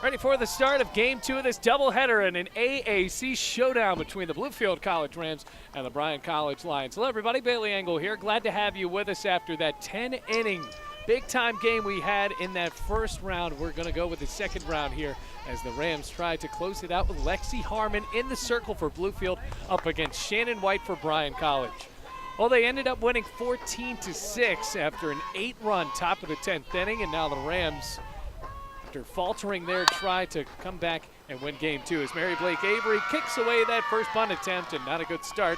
Ready for the start of Game 2 of this doubleheader in an AAC showdown between the Bluefield College Rams and the Bryan College Lions. Hello everybody, Bailey Engel here. Glad to have you with us after that 10-inning big-time game we had in that first round. We're going to go with the second round here as the Rams try to close it out with Lexi Harmon in the circle for Bluefield up against Shannon White for Bryan College. Well, they ended up winning 14-6 after an 8-run top of the 10th inning, and now the Rams, after faltering their try to come back and win Game 2, as Mary Blake Avery kicks away that first bunt attempt, and not a good start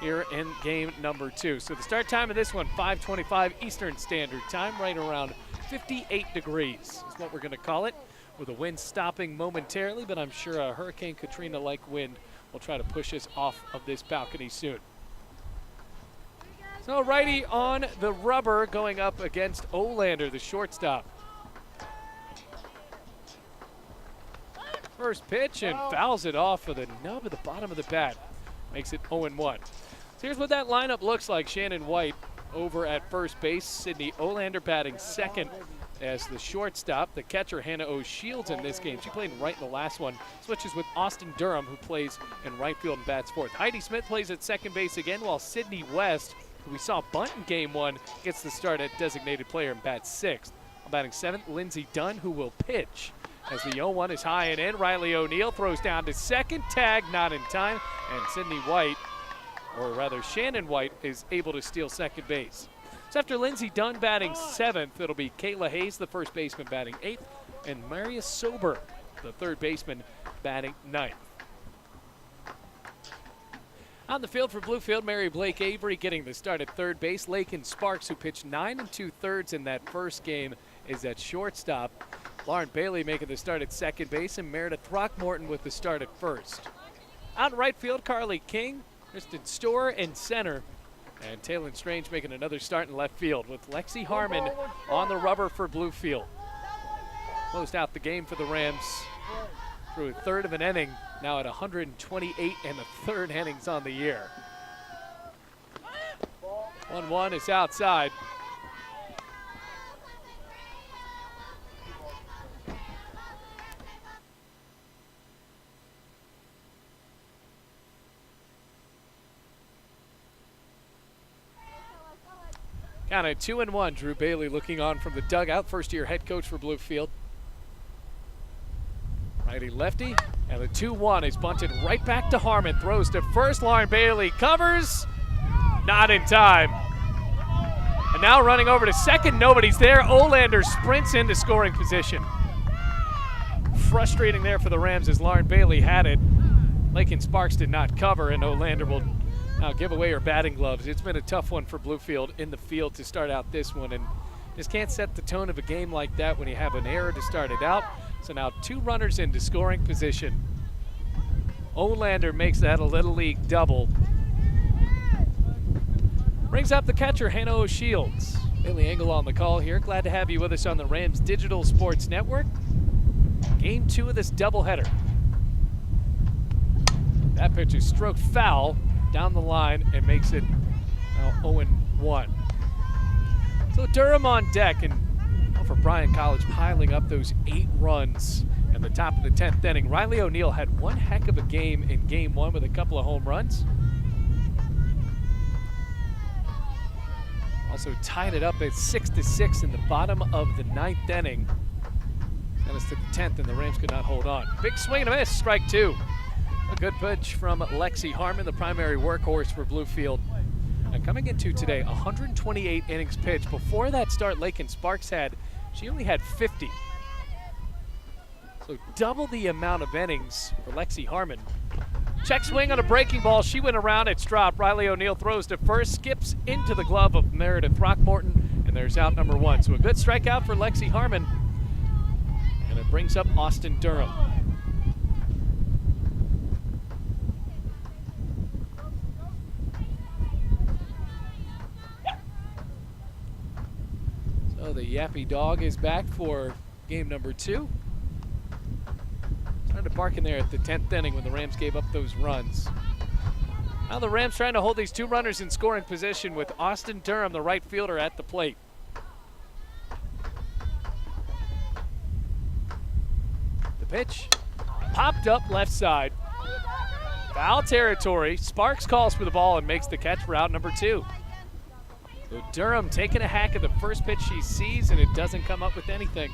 here in game number 2. So the start time of this one, 5:25 Eastern Standard Time, right around 58 degrees is what we're going to call it, with the wind stopping momentarily, but I'm sure a Hurricane Katrina-like wind will try to push us off of this balcony soon. So righty on the rubber going up against Olander, the shortstop. First pitch and fouls it off of the nub of the bottom of the bat. Makes it 0-1. So here's what that lineup looks like. Shannon White over at first base. Sydney Olander batting second as the shortstop. The catcher, Hannah O'Shields, in this game. She played right in the last one. Switches with Austin Durham, who plays in right field and bats fourth. Heidi Smith plays at second base again, while Sydney West, who we saw bunt in game 1, gets the start at designated player and bats sixth. Batting seventh, Lindsey Dunn, who will pitch. As the 0-1 is high and in, Riley O'Neill throws down to second, tag not in time, and Sydney White, or rather Shannon White, is able to steal second base. So after Lindsey Dunn batting seventh, it'll be Kayla Hayes, the first baseman, batting eighth, and Marius Sober, the third baseman, batting ninth. On the field for Bluefield, Mary Blake Avery getting the start at third base. Lakin Sparks, who pitched 9 2/3 in that first game, is at shortstop. Lauren Bailey making the start at second base, and Meredith Throckmorton with the start at first. Out in right field, Carly King, Kristen Storer in center, and Taylor Strange making another start in left field with Lexi Harmon on the rubber for Bluefield. Closed out the game for the Rams through a third of an inning, now at 128 and a third innings on the year. 1-1 is outside. Count at 2-1. Drew Bailey looking on from the dugout, first-year head coach for Bluefield. Righty lefty, and the 2-1 is bunted right back to Harmon. Throws to first. Lauren Bailey covers, not in time. And now running over to second, nobody's there. Olander sprints into scoring position. Frustrating there for the Rams as Lauren Bailey had it. Lakin Sparks did not cover, and Olander will now give away her batting gloves. It's been a tough one for Bluefield in the field to start out this one, and just can't set the tone of a game like that when you have an error to start it out. So now 2 runners into scoring position. Olander makes that a Little League double. Brings up the catcher, Hannah O'Shields. Bailey Engel on the call here. Glad to have you with us on the Rams Digital Sports Network. Game 2 of this doubleheader. That pitch is stroked foul down the line and makes it now 0-1. So Durham on deck, and for Bryan College piling up those 8 runs in the top of the 10th inning. Riley O'Neill had one heck of a game in game 1 with a couple of home runs. Also tied it up at 6-6 in the bottom of the 9th inning. Sent us to the 10th, and the Rams could not hold on. Big swing and a miss, strike 2. A good pitch from Lexi Harmon, the primary workhorse for Bluefield. And coming into today, 128 innings pitched. Before that start, Lakin Sparks she only had 50. So double the amount of innings for Lexi Harmon. Check swing on a breaking ball. She went around, it's dropped. Riley O'Neill throws to first, skips into the glove of Meredith Throckmorton, and there's out number 1. So a good strikeout for Lexi Harmon. And it brings up Austin Durham. So the Yappy Dog is back for game number 2. Started barking there at the 10th inning when the Rams gave up those runs. Now the Rams trying to hold these 2 runners in scoring position with Austin Durham, the right fielder, at the plate. pitch, popped up left side. Foul territory. Sparks calls for the ball and makes the catch for out number 2. So Durham taking a hack at the first pitch she sees, and it doesn't come up with anything.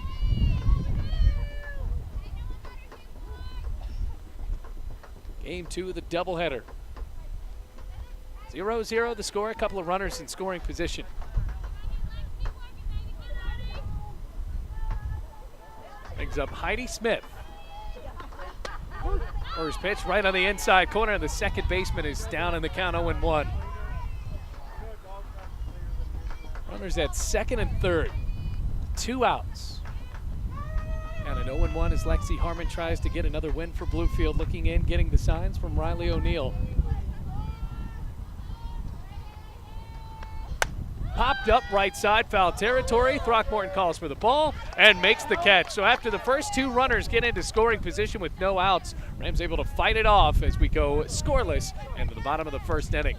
Game 2 of the doubleheader. 0-0 the score, a couple of runners in scoring position. Brings up Heidi Smith. First pitch right on the inside corner. The second baseman is down in the count, 0-1. Runners at second and third. 2 outs. And an 0-1 as Lexi Harmon tries to get another win for Bluefield. Looking in, getting the signs from Riley O'Neill. Popped up right side, foul territory. Throckmorton calls for the ball and makes the catch. So after the first 2 runners get into scoring position with no outs, Rams able to fight it off as we go scoreless into the bottom of the first inning.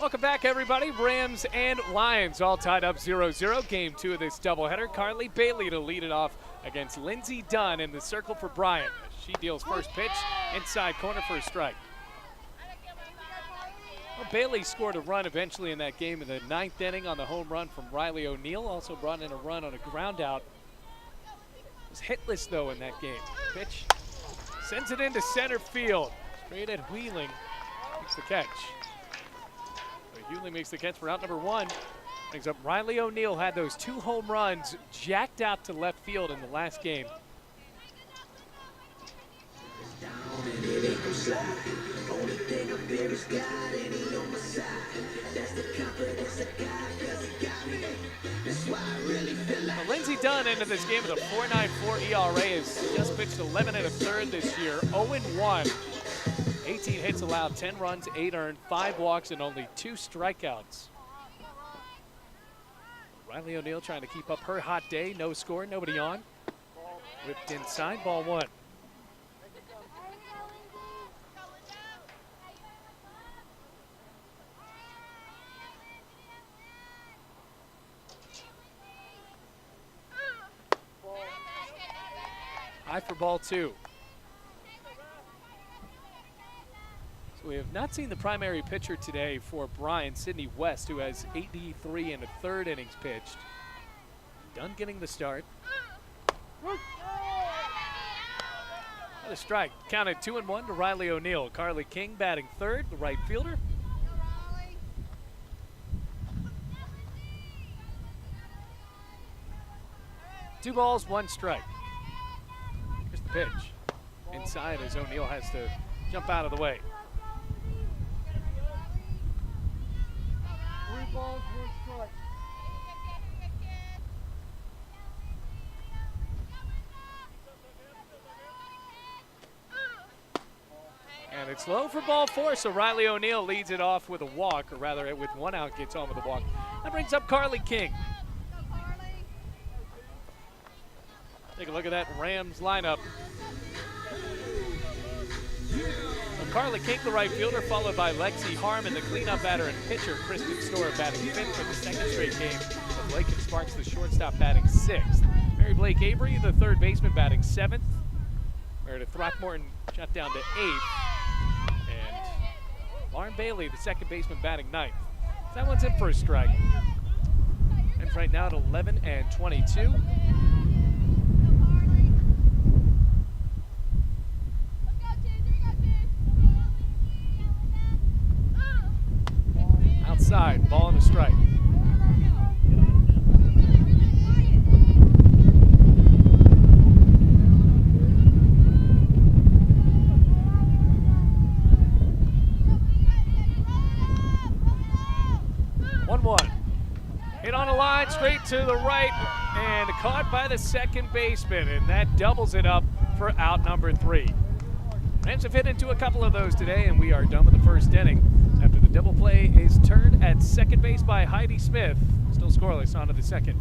Welcome back, everybody. Rams and Lions all tied up 0-0. Game 2 of this doubleheader. Carly Bailey to lead it off against Lindsey Dunn in the circle for Bryan. She deals first pitch, inside corner for a strike. Well, Bailey scored a run eventually in that game in the 9th inning on the home run from Riley O'Neill. Also brought in a run on a ground out. Was hitless, though, in that game. Pitch sends it into center field. Straight at Wheeling. Makes the catch. Wheeling makes the catch for out number 1. Brings up Riley O'Neill, had those 2 home runs jacked out to left field in the last game. Now, Lindsey Dunn into this game with a 4.94 ERA. Has just pitched 11 1/3 this year, 0-1. 18 hits allowed, 10 runs, 8 earned, 5 walks, and only 2 strikeouts. Riley O'Neill trying to keep up her hot day. No score, nobody on. Whipped inside, ball 1. High for ball 2. We have not seen the primary pitcher today for Bryan, Sydney West, who has 83 1/3 innings pitched. Dunn getting the start. What a strike. Counted 2-1 to Riley O'Neill. Carly King batting third, the right fielder. Two balls, 1 strike. Here's the pitch. Inside as O'Neill has to jump out of the way. 3 balls, 1 strike. And it's low for ball 4, so Riley O'Neill leads it off with a walk, or rather with 1 out, gets home with a walk. That brings up Carly King. Take a look at that Rams lineup. So Carly King, the right fielder, followed by Lexi Harmon, the cleanup batter and pitcher. Kristen Storr batting 5th for the 2nd straight game. But Blake and Sparks, the shortstop, batting 6th. Mary Blake Avery, the 3rd baseman, batting 7th. Meredith Throckmorton shut down to 8th. And Lauren Bailey, the 2nd baseman, batting 9th. So that one's in for a strike. And right now at 11 and 22. Outside, ball and a strike. Hit on a line straight to the right and caught by the 2nd baseman, and that doubles it up for out number 3. Rams have hit into a couple of those today, and we are done with the 1st inning. After the double play is turned at 2nd base by Heidi Smith. Still scoreless on to the 2nd.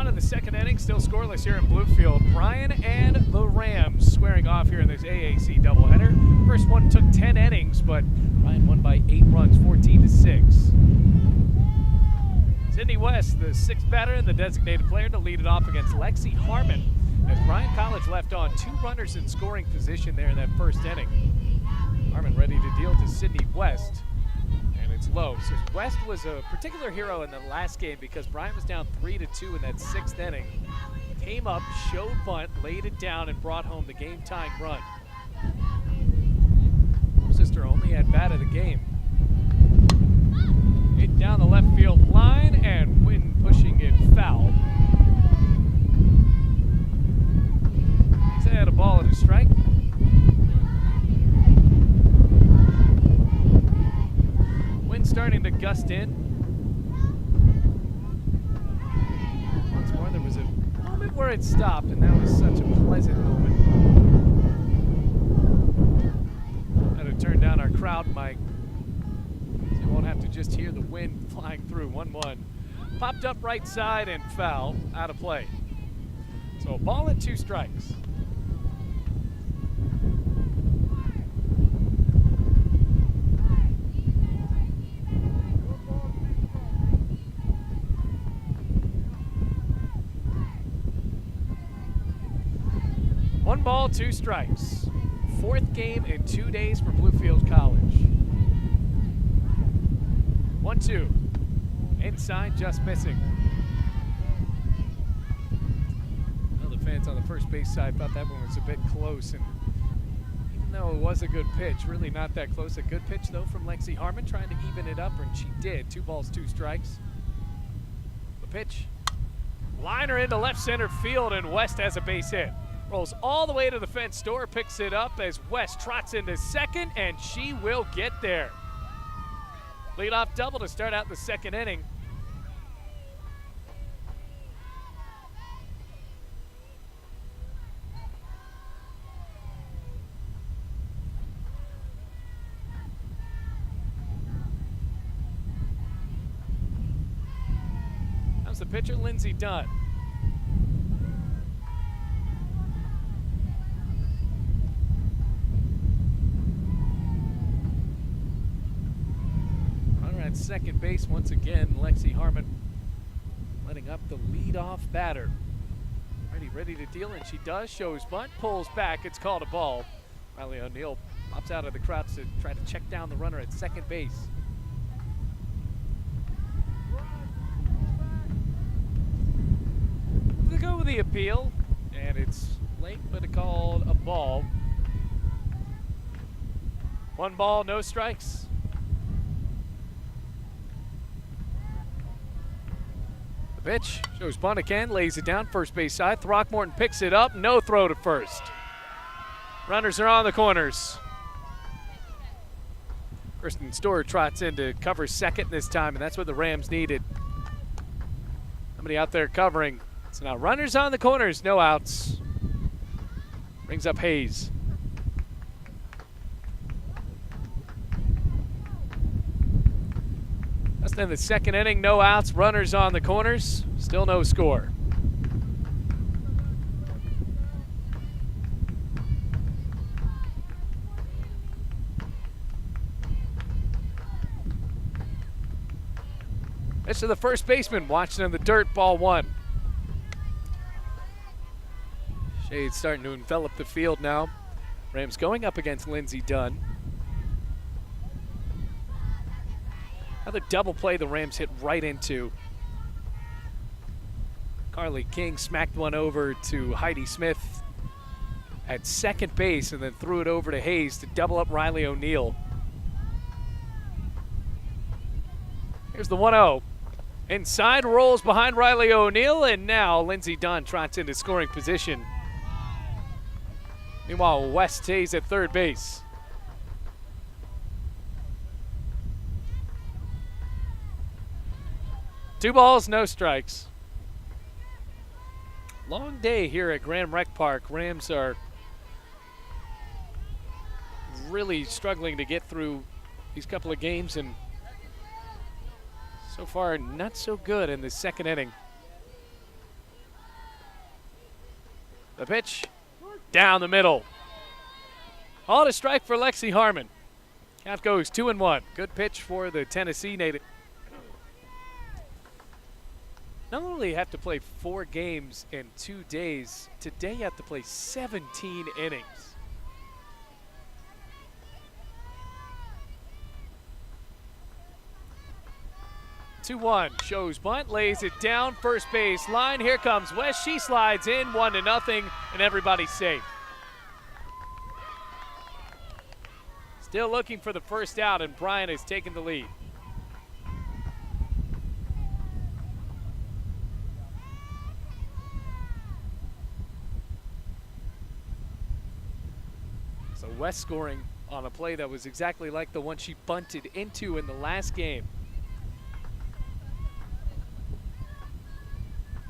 The 2nd inning, still scoreless here in Bluefield. Bryan and the Rams squaring off here in this AAC doubleheader. First one took 10 innings, but Bryan won by 8 runs, 14-6. Sydney West, the 6th batter and the designated player to lead it off against Lexi Harmon, as Bryan College left on 2 runners in scoring position there in that 1st inning. Harmon ready to deal to Sydney West. It's low. So West was a particular hero in the last game because Bryan was down 3-2 in that 6th inning. Came up, showed bunt, laid it down, and brought home the game-tying run. Sister only at bat of the game. Hit down the left field line, and Wynn pushing it foul. He's had a ball and a strike. Starting to gust in. Once more, there was a where it stopped, and that was such a pleasant moment. Had to turn down our crowd mic so you won't have to just hear the wind flying through. 1-1. Popped up right side and foul, out of play. So a ball and 2 strikes. One ball, 2 strikes. 4th game in 2 days for Bluefield College. 1-2. Inside, just missing. Well, the fans on the first base side thought that one was a bit close, and even though it was a good pitch, really not that close. A good pitch, though, from Lexi Harmon, trying to even it up, and she did. 2 balls, 2 strikes. The pitch. Liner into left center field, and West has a base hit. Rolls all the way to the fence. Store picks it up as West trots into second, and she will get there. Leadoff double to start out the 2nd inning. How's the pitcher, Lindsey Dunn? At second base once again, Lexi Harmon letting up the leadoff batter. Ready to deal, and she does. Shows bunt, pulls back. It's called a ball. Riley O'Neill pops out of the crowd to try to check down the runner at second base. They go with the appeal, and it's late, but it called a ball. 1 ball, no strikes. The pitch shows bunt again, lays it down first base side. Throckmorton picks it up, no throw to first. Runners are on the corners. Kristen Storer trots in to cover second this time, and that's what the Rams needed. Somebody out there covering. So now runners on the corners, no outs. Brings up Hayes. That's in the 2nd inning, no outs, runners on the corners, still no score. This is the first baseman watching in the dirt, ball 1. Shade starting to envelop the field now. Rams going up against Lindsey Dunn. Another double play the Rams hit right into. Carly King smacked one over to Heidi Smith at second base and then threw it over to Hayes to double up Riley O'Neill. Here's the 1-0. Inside, rolls behind Riley O'Neill, and now Lindsey Dunn trots into scoring position. Meanwhile, West stays at third base. Two balls, no strikes. Long day here at Graham Rec Park. Rams are really struggling to get through these couple of games, and so far not so good in the 2nd inning. The pitch down the middle. All to strike for Lexi Harmon. Count goes 2-1. Good pitch for the Tennessee native. Not only have to play 4 games in 2 days, today you have to play 17 innings. Two-one, shows bunt, lays it down, first base line. Here comes West, she slides in, 1-0, and everybody's safe. Still looking for the first out, and Bryan has taken the lead. So West scoring on a play that was exactly like the one she bunted into in the last game.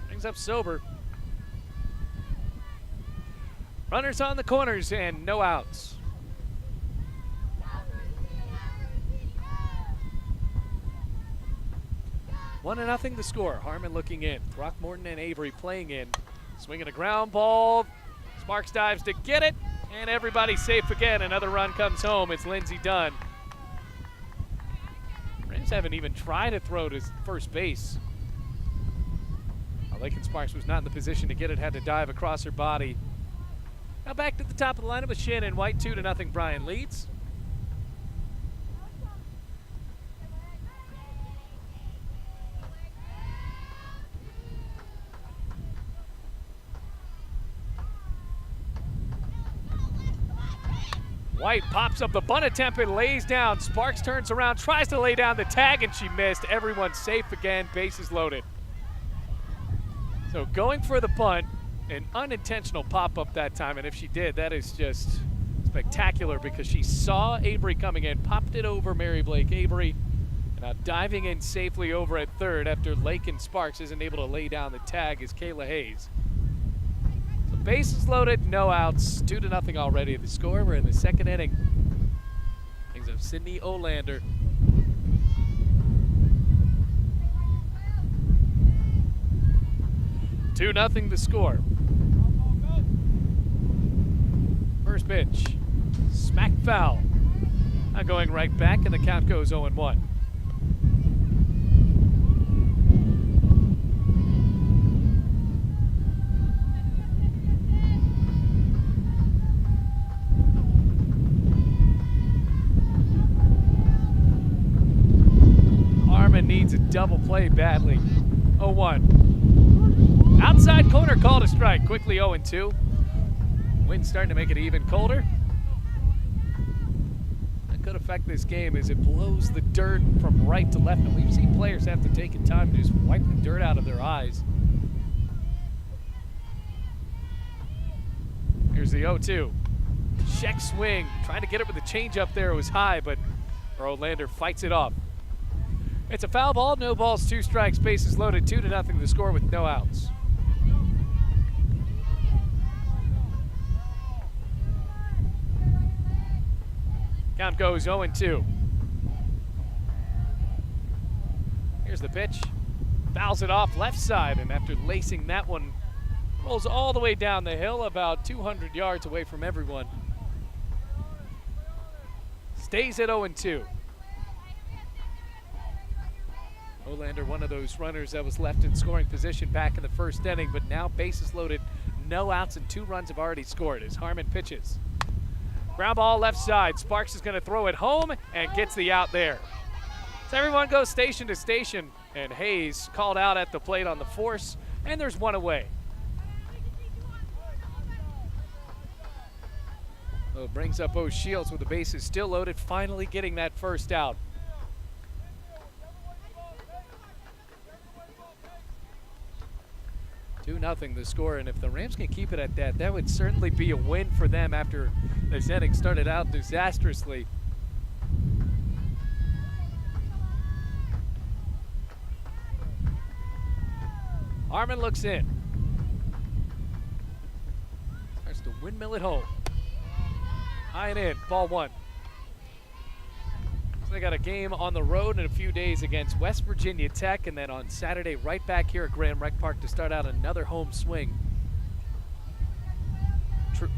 Brings up Sober. Runners on the corners and no outs. 1-0 the score. Harmon looking in. Throckmorton and Avery playing in. Swinging a ground ball. Sparks dives to get it, and everybody's safe again. Another run comes home. It's Lindsey Dunn. Rams haven't even tried to throw to first base. Lakin Sparks was not in the position to get it, had to dive across her body. Now back to the top of the lineup with Shannon White. 2-0 Bryan leads. White pops up the bunt attempt and lays down. Sparks turns around, tries to lay down the tag, and she missed. Everyone's safe again, bases loaded. So going for the bunt, an unintentional pop-up that time, and if she did, that is just spectacular because she saw Avery coming in, popped it over Mary Blake Avery, and now diving in safely over at third after Lakin Sparks isn't able to lay down the tag is Kayla Hayes. So bases loaded, no outs, 2-0 already. The score, we're in the second inning. Things of Sydney Olander. 2-0 the score. First pitch, smack foul. Now going right back, and the count goes 0-1. Harmon needs a double play badly. 0-1. Outside corner, called a strike. Quickly 0-2. Wind's starting to make it even colder. That could affect this game as it blows the dirt from right to left. And we've seen players have to take time to just wipe the dirt out of their eyes. Here's the 0-2. Check swing. Trying to get it with the changeup there. It was high, but Olander fights it off. It's a foul ball. No balls, 2 strikes. Bases loaded. 2-0 the score with no outs. Count goes 0-2. Here's the pitch. Fouls it off left side, and after lacing that one, rolls all the way down the hill, about 200 yards away from everyone. Stays at 0-2. Olander, one of those runners that was left in scoring position back in the first inning, but now bases loaded, no outs, and 2 runs have already scored as Harmon pitches. Ground ball left side. Sparks is going to throw it home and gets the out there. So everyone goes station to station, and Hayes called out at the plate on the force, and there's one away. Well, brings up O'Shields with the bases still loaded, finally getting that first out. Nothing the score, and if the Rams can keep it at that, that would certainly be a win for them after this inning started out disastrously. Harmon looks in. Starts to windmill it home. High and in, ball 1. So they got a game on the road in a few days against West Virginia Tech, and then on Saturday right back here at Grand Rec Park to start out another home swing. Well,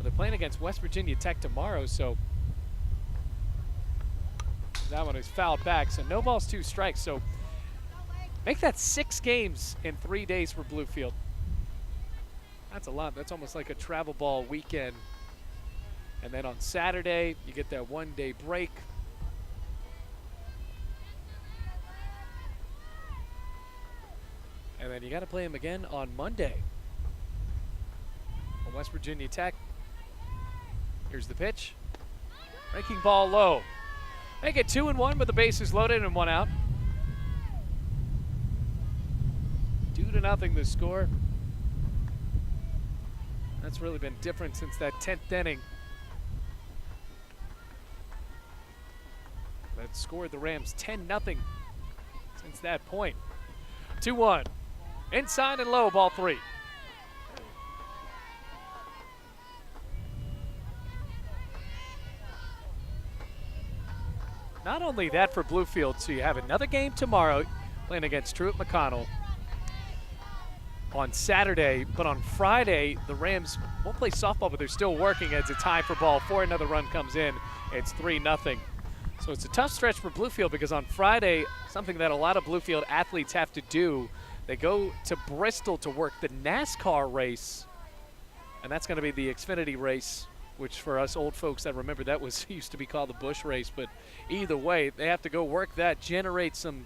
they're playing against West Virginia Tech tomorrow, so that one is fouled back. So no balls, 2 strikes. So make that 6 games in 3 days for Bluefield. That's a lot. That's almost like a travel ball weekend. And then on Saturday, you get that 1-day break. And then you got to play them again on Monday. On West Virginia Tech. Here's the pitch. Breaking ball low. Make it 2-1 with the bases loaded and 1 out. 2-0 the score. That's really been different since that 10th inning. That scored the Rams 10-0 since that point. 2-1. Inside and low, ball 3. not only that for Bluefield, so you have another game tomorrow playing against Truett McConnell on Saturday, but on Friday, the Rams won't play softball, but they're still working as a tie for ball 4. Another run comes in. It's 3-0. So it's a tough stretch for Bluefield because on Friday, something that a lot of Bluefield athletes have to do, they go to Bristol to work the NASCAR race, and that's going to be the Xfinity race, which for us old folks that remember, that was used to be called the Busch race. But either way, they have to go work that, generate some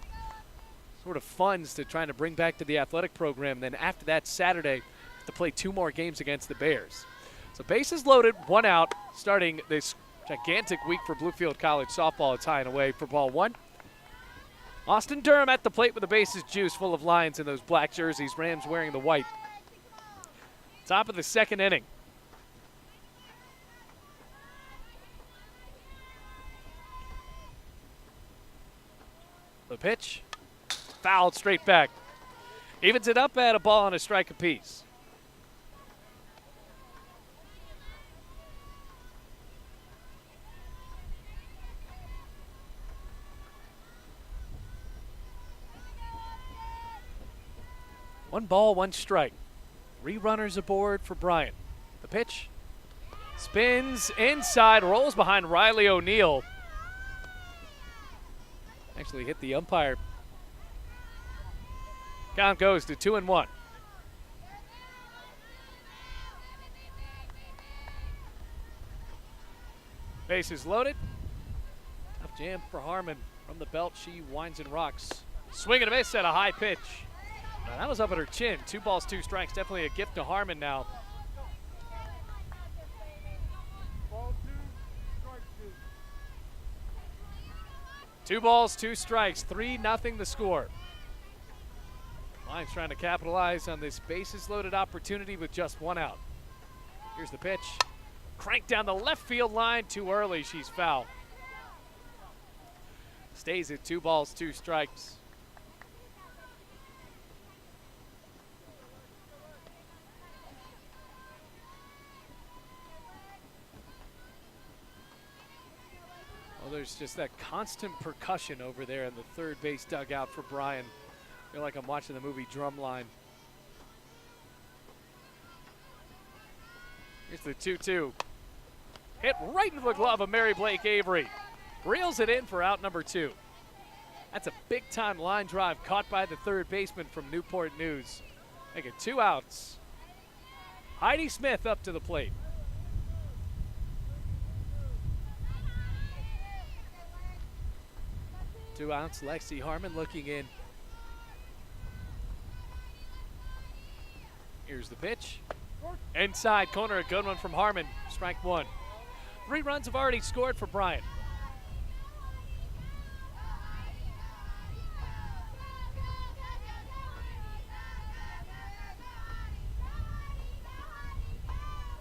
sort of funds to try to bring back to the athletic program. Then after that, Saturday, to play 2 more games against the Bears. So bases loaded, 1 out, starting this gigantic week for Bluefield College softball, tying away for ball 1. Austin Durham at the plate with the bases juice, full of Lions in those black jerseys. Rams wearing the white. Top of the 2nd inning. The pitch, fouled straight back. Evens it up at a ball and a strike apiece. One ball, 1 strike. 3 runners aboard for Bryan. The pitch spins inside, rolls behind Riley O'Neal. Actually hit the umpire. Count goes to 2-1. Bases loaded. Tough jam for Harmon. From the belt, she winds and rocks. Swing and a miss at a high pitch. Now, that was up at her chin. 2 balls, 2 strikes. Definitely a gift to Harmon now. Ball 2, strike 2. 2 balls, 2 strikes. 3-0 the score. Lions trying to capitalize on this bases loaded opportunity with just 1 out. Here's the pitch. Cranked down the left field line too early. She's foul. Stays at 2 balls, 2 strikes. Well, there's just that constant percussion over there in the third base dugout for Bryan. I feel like I'm watching the movie Drumline. Here's the 2-2. Hit right into the glove of Mary Blake Avery. Reels it in for out number 2. That's a big-time line drive caught by the third baseman from Newport News. Make it 2 outs. Heidi Smith up to the plate. Two outs, Lexi Harmon looking in. Here's the pitch. Inside corner, a good one from Harmon. Strike 1. 3 runs have already scored for Bryan.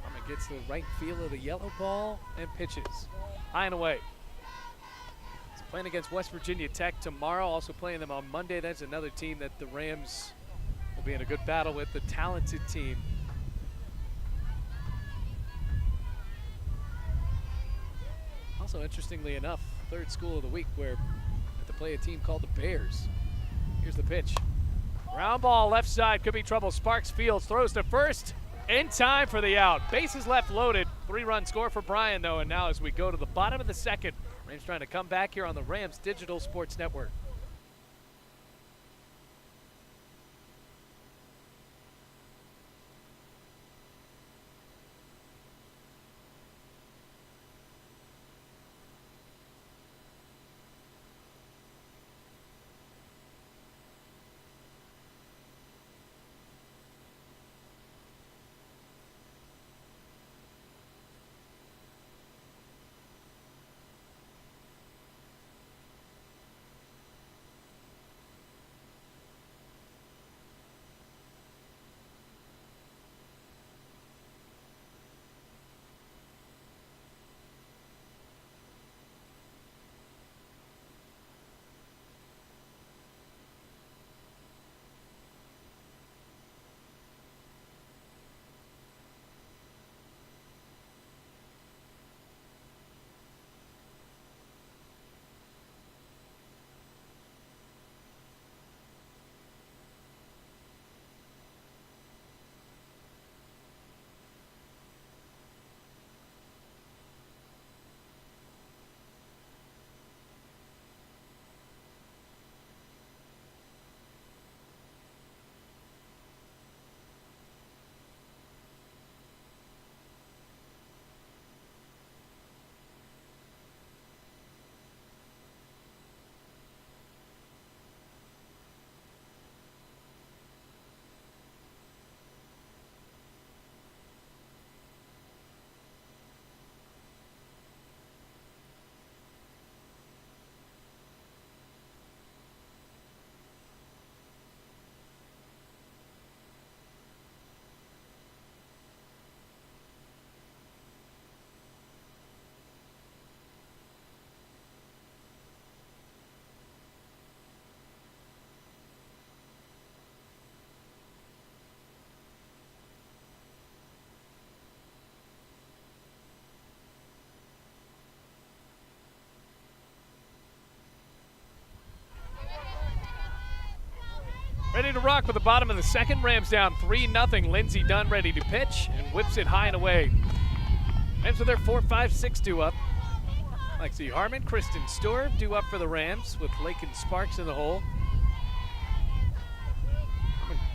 Harmon gets the right feel of the yellow ball and pitches. High and away. Playing against West Virginia Tech tomorrow, also playing them on Monday. That's another team that the Rams will be in a good battle with, the talented team. Also, interestingly enough, 3rd school of the week where they have to play a team called the Bears. Here's the pitch. Ground ball left side, could be trouble. Sparks Fields throws to first in time for the out. Bases left loaded. 3-run score for Bryan, though, and now as we go to the bottom of the 2nd, Rams trying to come back here on the Rams Digital Sports Network. ready to rock with the bottom of the second. Rams down 3-0. Lindsey Dunn ready to pitch and whips it high and away. Rams with their 4-5-6 due up. Lexi Harmon, Kristen Stewart due up for the Rams with Lakin Sparks in the hole.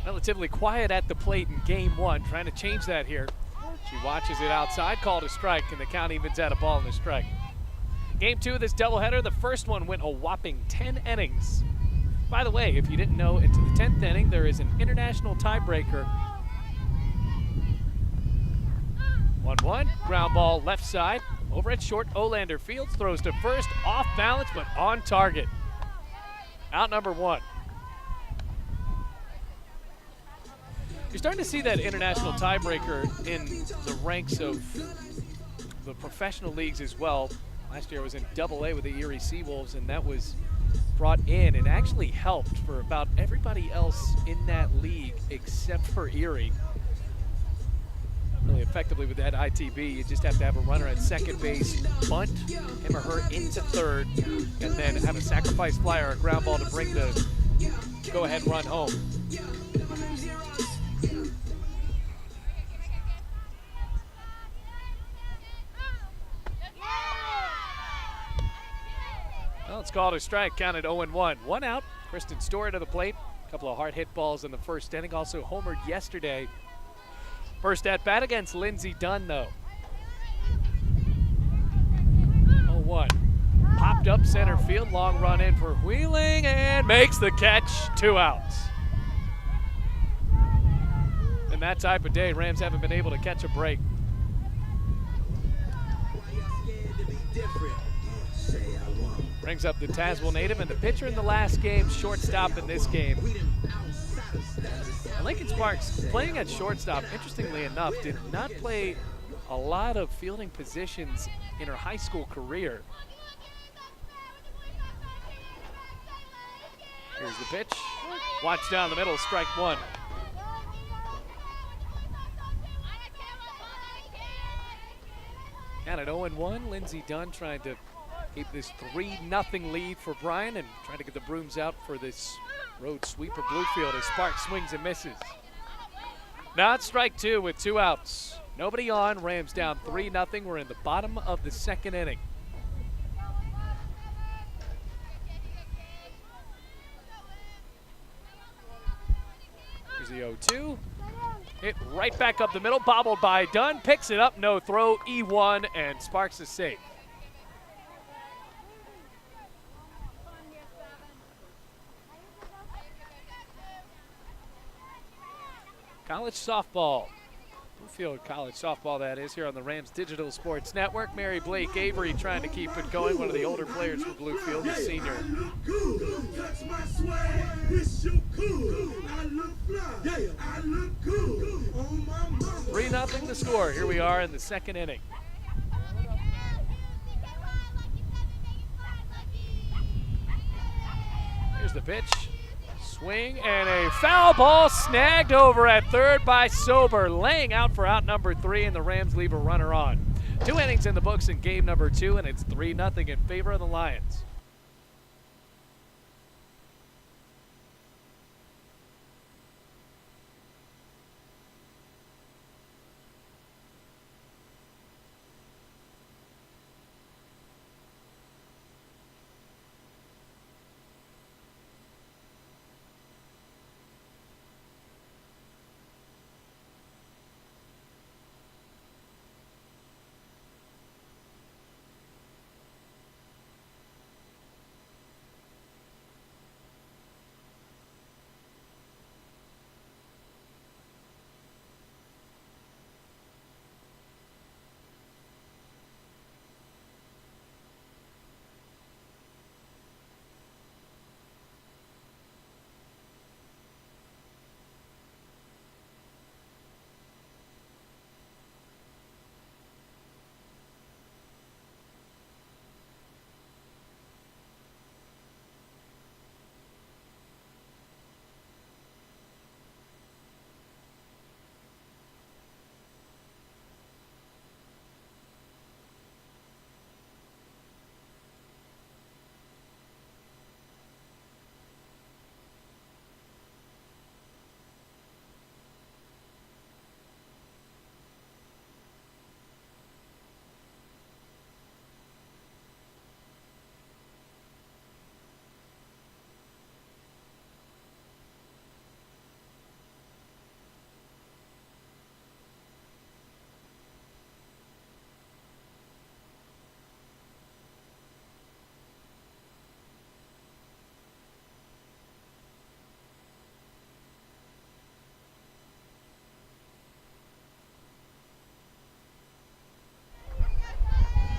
Relatively quiet at the plate in game one, trying to change that here. She watches it outside, called a strike, and the count evens at a ball and a strike. Game two of this doubleheader, the first one went a whopping 10 innings. By the way, if you didn't know, into the 10th inning, there is an international tiebreaker. 1-1, ground ball left side. Over at short, Olander Fields throws to first, off balance, but on target. Out number one. You're starting to see that international tiebreaker in the ranks of the professional leagues as well. Last year I was in Double-A with the Erie Seawolves, and that was brought in and actually helped for about everybody else in that league except for Erie. Really effectively with that ITB, you just have to have a runner at second base, bunt him or her into third, and then have a sacrifice fly or a ground ball to bring the go-ahead run home. Well, it's called a strike, counted 0-1. One out, Kristen Stewart to the plate. A couple of hard hit balls in the first inning, also homered yesterday. First at bat against Lindsey Dunn, though. 0-1. Popped up center field, long run in for Wheeling, and makes the catch, 2 outs. In that type of day, Rams haven't been able to catch a break. Brings up the Tazewell native and the pitcher in the last game, shortstop in this game. And Lakin Sparks, playing at shortstop, interestingly enough, did not play a lot of fielding positions in her high school career. Here's the pitch. Watch down the middle, strike one. Count at 0-1. Lindsey Dunn trying to keep this 3-0 lead for Bryan and trying to get the brooms out for this road sweeper Bluefield as Sparks swings and misses. Now it's strike two with 2 outs. Nobody on, Rams down 3-0. We're in the bottom of the second inning. Here's the 0-2. Hit right back up the middle, bobbled by Dunn, picks it up, no throw, E1, and Sparks is safe. College softball. Bluefield College softball, that is, here on the Rams Digital Sports Network. Mary Blake Avery trying to keep it going. One of the older players for Bluefield, the senior. 3-0 the score. Here we are in the second inning. Here's the pitch. Swing and a foul ball snagged over at third by Sober, laying out for out number 3, and the Rams leave a runner on. 2 innings in the books in game number 2, and it's 3-0 in favor of the Lions.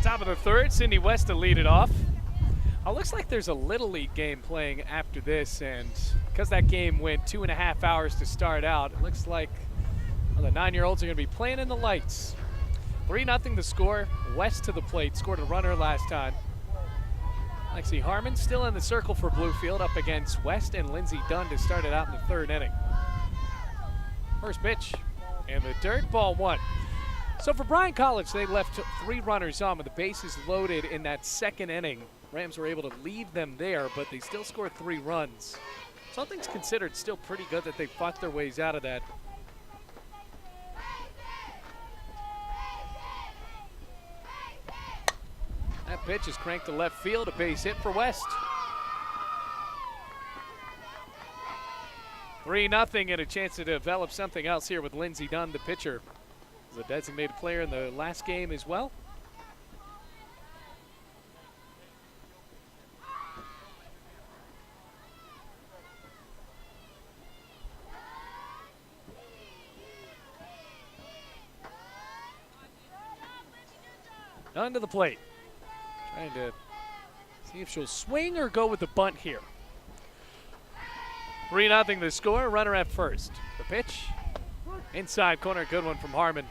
Top of the third, Sydney West to lead it off. Looks like there's a Little League game playing after this, and because that game went 2.5 hours to start out, it looks like the 9-year-olds are going to be playing in the lights. 3-0 the score. West to the plate, scored a runner last time. Lexi Harmon still in the circle for Bluefield, up against West and Lindsey Dunn to start it out in the third inning. First pitch, and the dirt, ball 1. So for Bryan College, they left 3 runners on with the bases loaded in that second inning. Rams were able to leave them there, but they still scored 3 runs. So all things considered, still pretty good that they fought their ways out of that. That pitch is cranked to left field, a base hit for West. 3-0 and a chance to develop something else here with Lindsey Dunn, the pitcher. Was a designated player in the last game as well. Dunn to the plate. Trying to see if she'll swing or go with the bunt here. 3-0 the score, runner at first. The pitch, inside corner, good one from Harmon.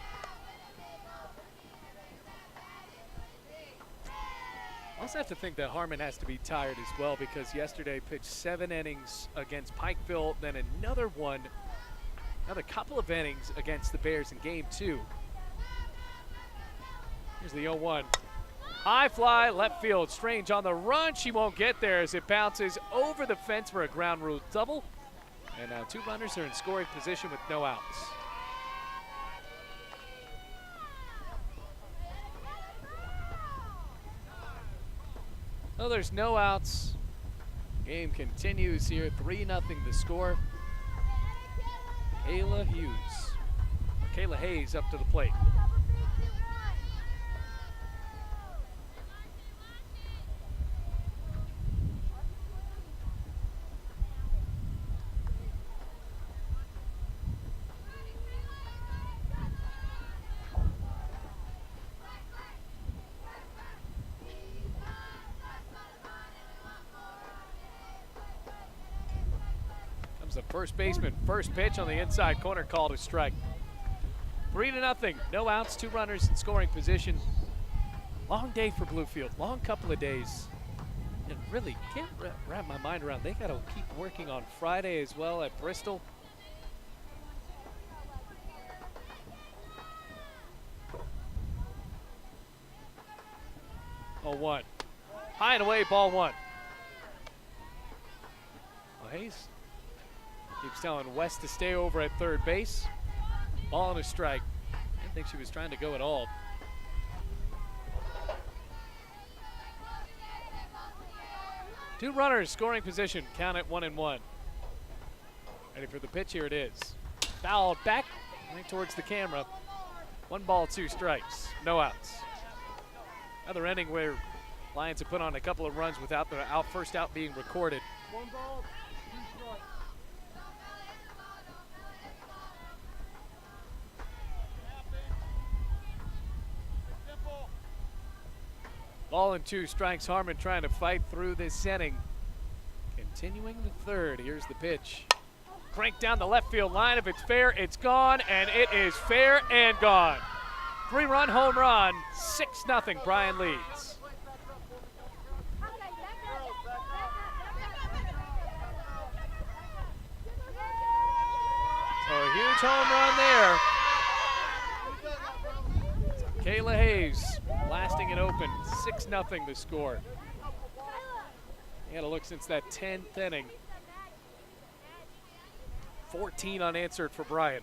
I also have to think that Harmon has to be tired as well, because yesterday pitched 7 innings against Pikeville, then another couple of innings against the Bears in game 2. Here's the 0-1. High fly, left field. Strange on the run. She won't get there as it bounces over the fence for a ground rule double. And now 2 runners are in scoring position with no outs. Oh, there's no outs. Game continues here. 3-0 the score. Kayla Hayes up to the plate. The first baseman, first pitch on the inside corner, called a strike. 3-0, no outs, 2 runners in scoring position. Long day for Bluefield, long couple of days. And really can't wrap my mind around. They got to keep working on Friday as well at Bristol. Oh, 1. High and away, ball 1. Well, Hayes keeps telling West to stay over at third base. Ball and a strike. I didn't think she was trying to go at all. Two runners scoring position. Count it 1-1. Ready for the pitch. Here it is. Fouled back right towards the camera. 1 ball, 2 strikes. No outs. Another inning where Lions have put on a couple of runs without the first out being recorded. 1 ball, 2 strikes. Ball and 2 strikes. Harmon trying to fight through this inning. Continuing the third. Here's the pitch. Cranked down the left field line. If it's fair, it's gone, and it is fair and gone. 3-run home run. 6-0. Bryan leads. So a huge home run there. Kayla Hayes blasting it open. 6-0 the score. He had a look since that 10th inning. 14 unanswered for Bryan.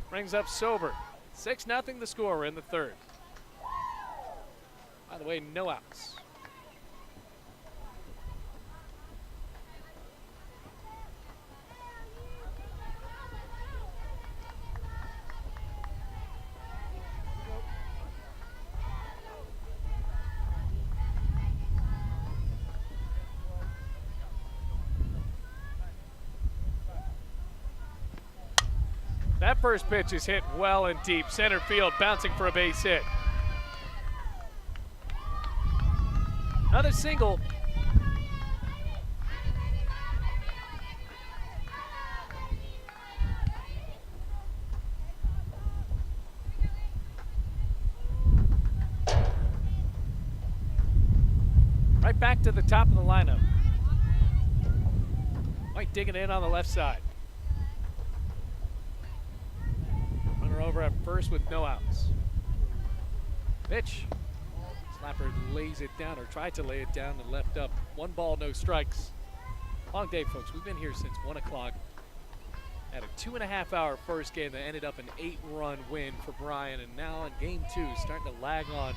Brings up Sober. 6-0 the score in the third. By the way, no outs. That first pitch is hit well and deep. Center field bouncing for a base hit. Another single. Right back to the top of the lineup. White digging in on the left side. Runner over at first with no outs. Pitch. Slapper lays it down, or tried to lay it down, and left up. 1 ball, no strikes. Long day, folks. We've been here since 1 o'clock. Had a 2.5-hour first game that ended up an 8-run win for Bryan, and now in game 2, starting to lag on.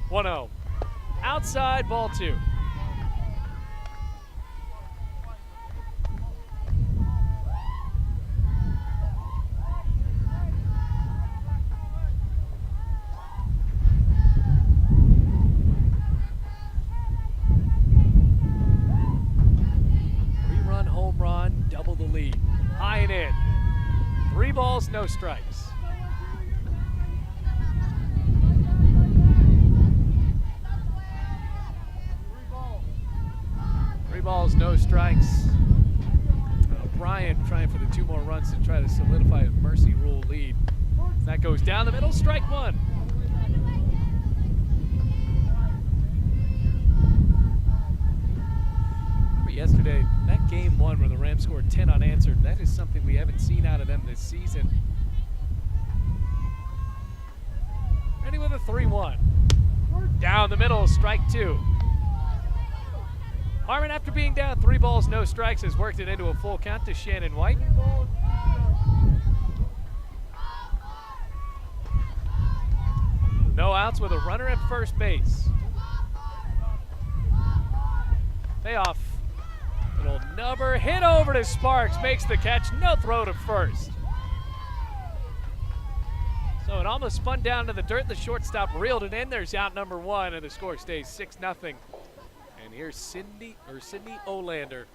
1-0. Outside, ball 2. Three-run home run, double the lead. High and in. 3 balls, no strikes. 3 balls, no strikes. Bryan trying for the 2 more runs to try to solidify a mercy rule lead. That goes down the middle, strike 1. Remember yesterday, that game 1 where the Rams scored 10 unanswered, that is something we haven't seen out of them this season. Ready with a 3-1. Down the middle, strike 2. Harmon, after being down 3 balls, no strikes, has worked it into a full count to Shannon White. No outs with a runner at first base. Payoff. Little nubber hit over to Sparks, makes the catch, no throw to first. So it almost spun down to the dirt. The shortstop reeled it in. There's out number 1, and the score stays 6-0. And here's Sydney Olander.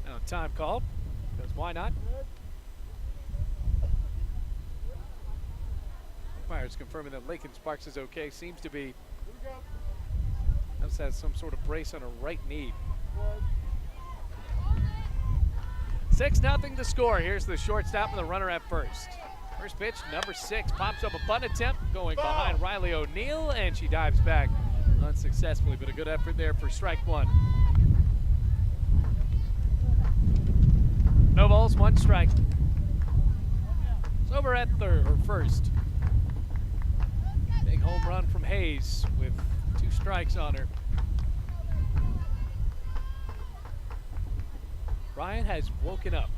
Now time called, because why not? Umpires confirming that Lakin Sparks is okay. Seems to be. Has some sort of brace on her right knee. 6-0 to score. Here's the shortstop and the runner at first. First pitch, number 6, pops up a bunt attempt, going behind Riley O'Neal, and she dives back unsuccessfully, but a good effort there for strike 1. No balls, 1 strike. It's over at first. Big home run from Hayes with 2 strikes on her. Bryan has woken up.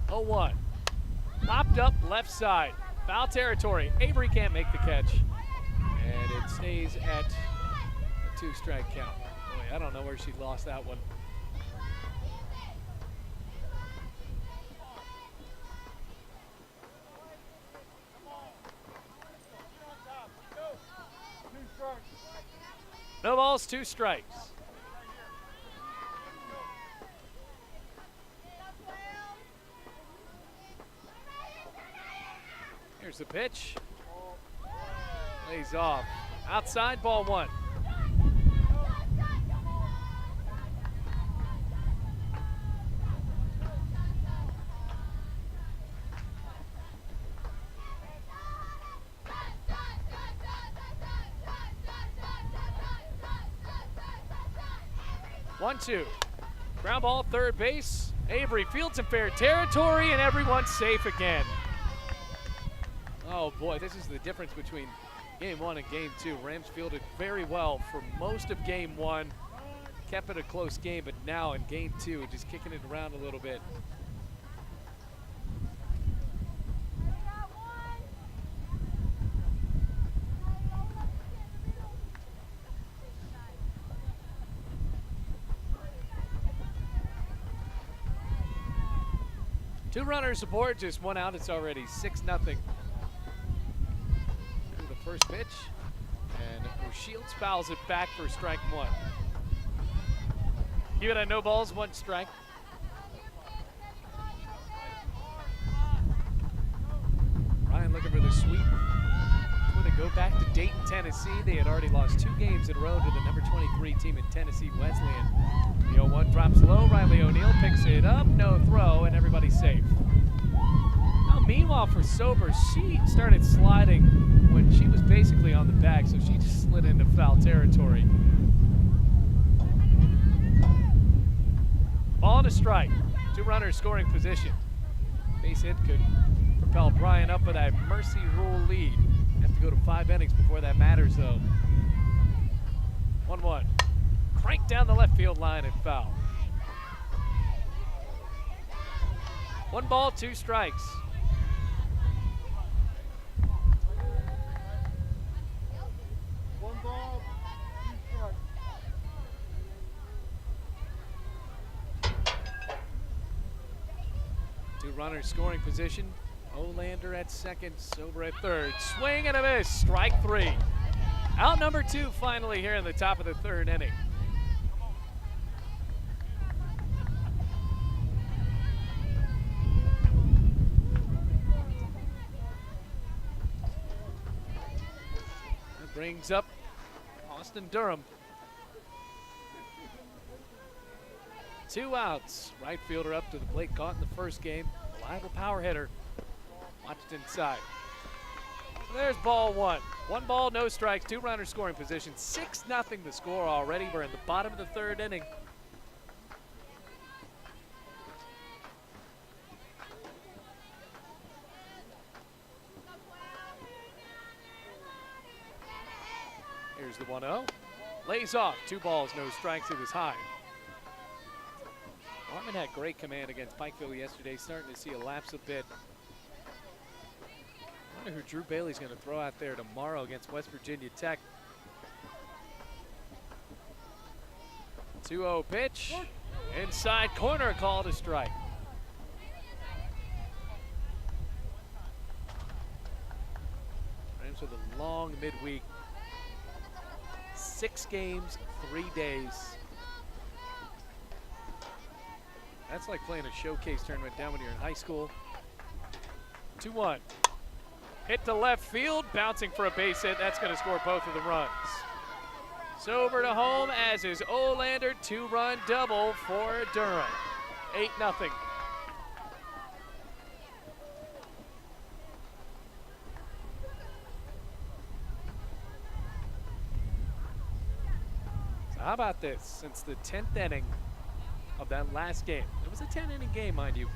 0-1. Popped up left side. Foul territory. Avery can't make the catch. And it stays at a 2-strike count. Boy, I don't know where she lost that one. No balls, 2 strikes. Here's the pitch. Lays off. Outside, ball 1. One, 2. Ground ball, third base. Avery fields in fair territory, and everyone's safe again. Oh boy, this is the difference between game 1 and game 2. Rams fielded very well for most of game 1. Kept it a close game, but now in game 2, just kicking it around a little bit. Two runners aboard, just one out. It's already 6-0. The first pitch, and Shields fouls it back for strike one. Even at no balls, one strike. Bryan looking for the sweep. When they go back to Dayton, Tennessee, they had already lost 2 games in a row to the number 23 team in Tennessee, Wesleyan. The 0-1 drops low. Riley O'Neal picks it up, no throw, and everybody's safe. Now, meanwhile, for Sober, she started sliding when she was basically on the bag, so she just slid into foul territory. Ball and a strike. 2 runners scoring position. Base hit could propel Bryan up with a mercy rule lead. Have to go to 5 innings before that matters, though. 1-1. Crank down the left field line and foul. 1 ball, 2 strikes. One ball, 2 strikes. Two runners scoring position. Olander at second, Sober at third. Swing and a miss, strike 3. Out number 2 finally here in the top of the 3rd inning. That brings up Austin Durham. 2 outs. Right fielder up to the plate, caught in the first game. Reliable power hitter. Watched inside. There's ball 1. 1 ball, no strikes, 2 runners scoring position. 6-0 the score already. We're in the bottom of the 3rd inning. Here's the 1-0. Lays off. 2 balls, no strikes. It was high. Harmon had great command against Pikeville yesterday. Starting to see a lapse a bit. I wonder who Drew Bailey's going to throw out there tomorrow against West Virginia Tech. 2-0 pitch. Inside corner, called a strike. Rams with a long midweek. 6 games, 3 days. That's like playing a showcase tournament down when you're in high school. 2-1. Hit to left field, bouncing for a base hit. That's going to score both of the runs. Sober to home, as is Olander. 2-run double for Durham. 8-0. So how about this? Since the 10th inning of that last game, it was a 10-inning game, mind you.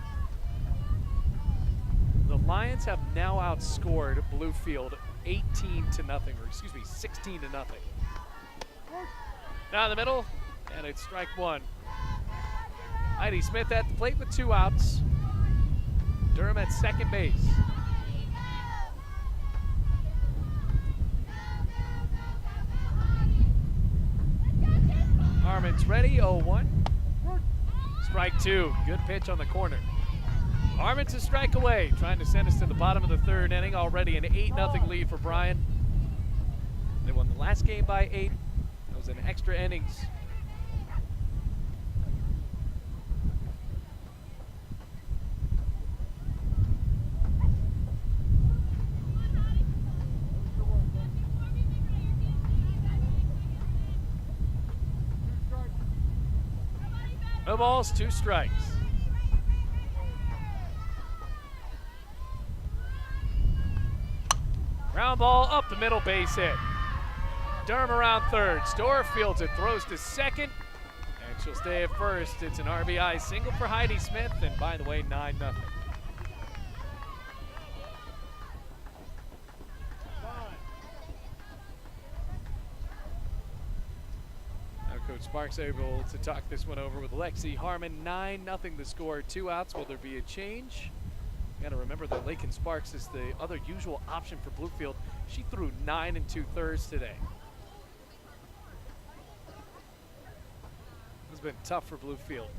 The Lions have now outscored Bluefield 18-0, or excuse me, 16-0. Now in the middle, and it's strike 1. Heidi Smith at the plate with 2 outs. Durham at second base. Harmon's ready, 0-1. Strike 2, good pitch on the corner. Harmon's a strike away, trying to send us to the bottom of the 3rd inning. Already an 8-0 lead for Bryan. They won the last game by 8. That was in extra innings. No balls, 2 strikes. Ground ball up the middle, base hit. Durham around third. Storer fields it, throws to second, and she'll stay at first. It's an RBI single for Heidi Smith, and by the way, 9-0. Now Coach Sparks able to talk this one over with Lexi Harmon. 9-0 the score, 2 outs. Will there be a change? You gotta remember that Lakin Sparks is the other usual option for Bluefield. She threw 9 2/3 today. It's been tough for Bluefield.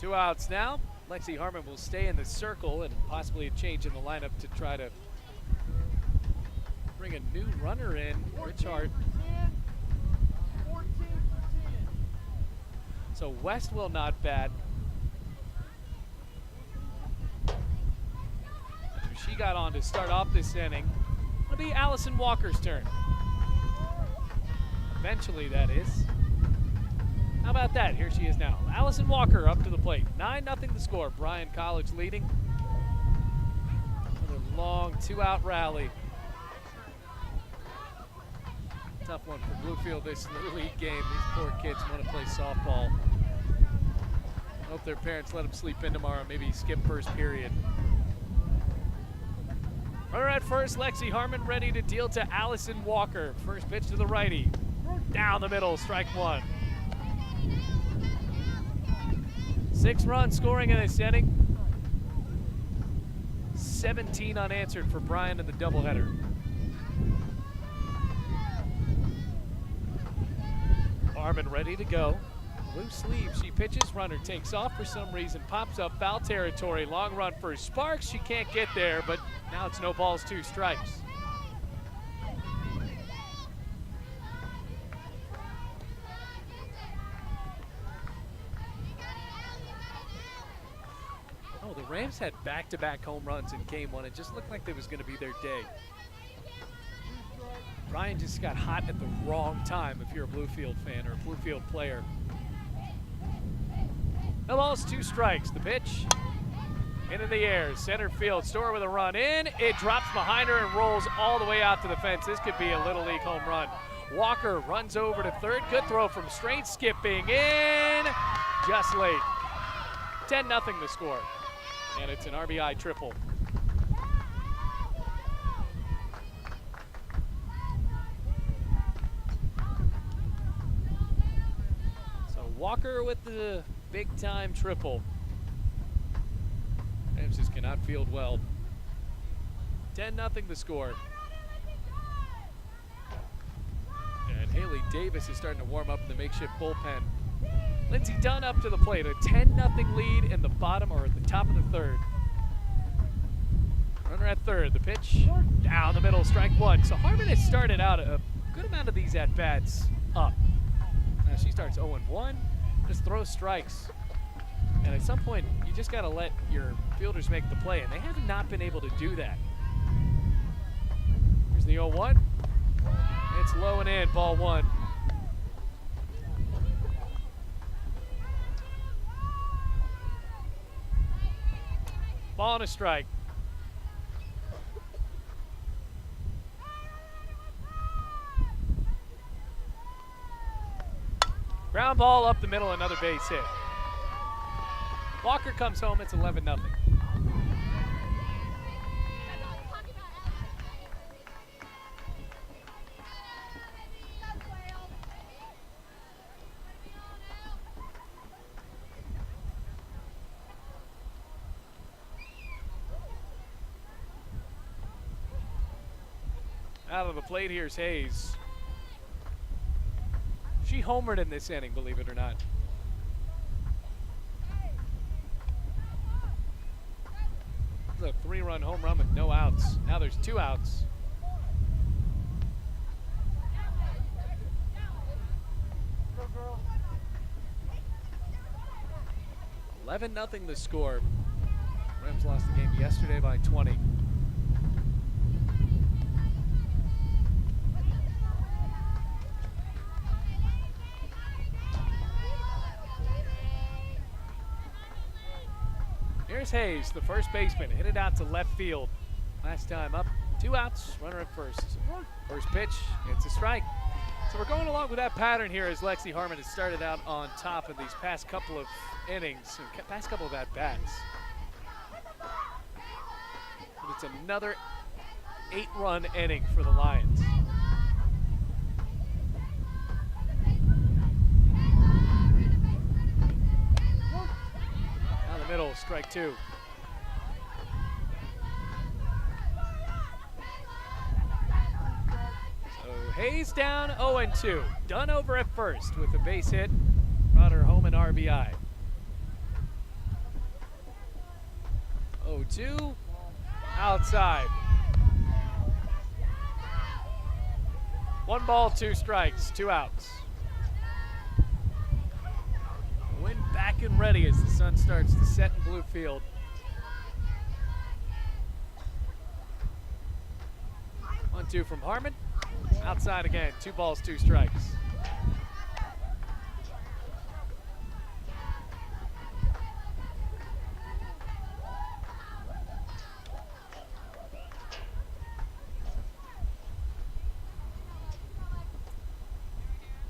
2 outs now. Lexi Harmon will stay in the circle and possibly a change in the lineup to try to bring a new runner in. Rich Hart. 14 for 10. So West will not bat. After she got on to start off this inning, it'll be Allison Walker's turn. Eventually, that is. How about that? Here she is now. Allison Walker up to the plate. 9-0 the score. Bryan College leading. Another long 2-out rally. Tough one for Bluefield this Little League game. These poor kids want to play softball. I hope their parents let them sleep in tomorrow, maybe skip first period. Runner at first, Lexi Harmon ready to deal to Allison Walker. First pitch to the righty. Down the middle, strike one. 6 runs scoring in this inning. 17 unanswered for Bryan in the doubleheader. Harmon ready to go. Blue sleeve, she pitches, runner takes off for some reason, pops up foul territory, long run for Sparks. She can't get there, but now it's no balls, 2 strikes. Oh, the Rams had back-to-back home runs in game 1. It just looked like it was going to be their day. Bryan just got hot at the wrong time if you're a Bluefield fan or a Bluefield player. No balls, 2 strikes. The pitch into the air, center field. Storer with a run in. It drops behind her and rolls all the way out to the fence. This could be a Little League home run. Walker runs over to third. Good throw from straight, skipping in. Just late. 10-0 the score. And it's an RBI triple. Walker with the big-time triple. Rams just cannot field well. 10-0 the score. And Haley Davis is starting to warm up in the makeshift bullpen. Lindsey Dunn up to the plate. A 10-0 lead in the bottom or at the top of the third. Runner at third. The pitch down the middle, strike one. So Harmon has started out a good amount of these at-bats up. Now she starts 0-1, just throws strikes. And at some point, you just got to let your fielders make the play, and they have not been able to do that. Here's the 0-1. It's low and in, ball 1. Ball and a strike. Ground ball up the middle, another base hit. Walker comes home, it's 11-0. Out of the plate, here's Hayes. She homered in this inning, believe it or not. It's a 3-run home run with no outs. Now there's 2 outs. Go, girl. 11-0 the score. Rams lost the game yesterday by 20. Here's Hayes, the first baseman, hit it out to left field. Last time up, 2 outs, runner at first. First pitch, it's a strike. So we're going along with that pattern here as Lexi Harmon has started out on top of these past couple of innings, past couple of at-bats. But it's another 8-run inning for the Lions. Down the middle, strike 2. So Hayes down 0-2. Dunn over at first with a base hit. Brought her home an RBI. 0-2. Outside. 1 ball, 2 strikes, 2 outs. Wind back and ready as the sun starts to set in Bluefield. One, 2 from Harmon. Outside again, 2 balls, 2 strikes.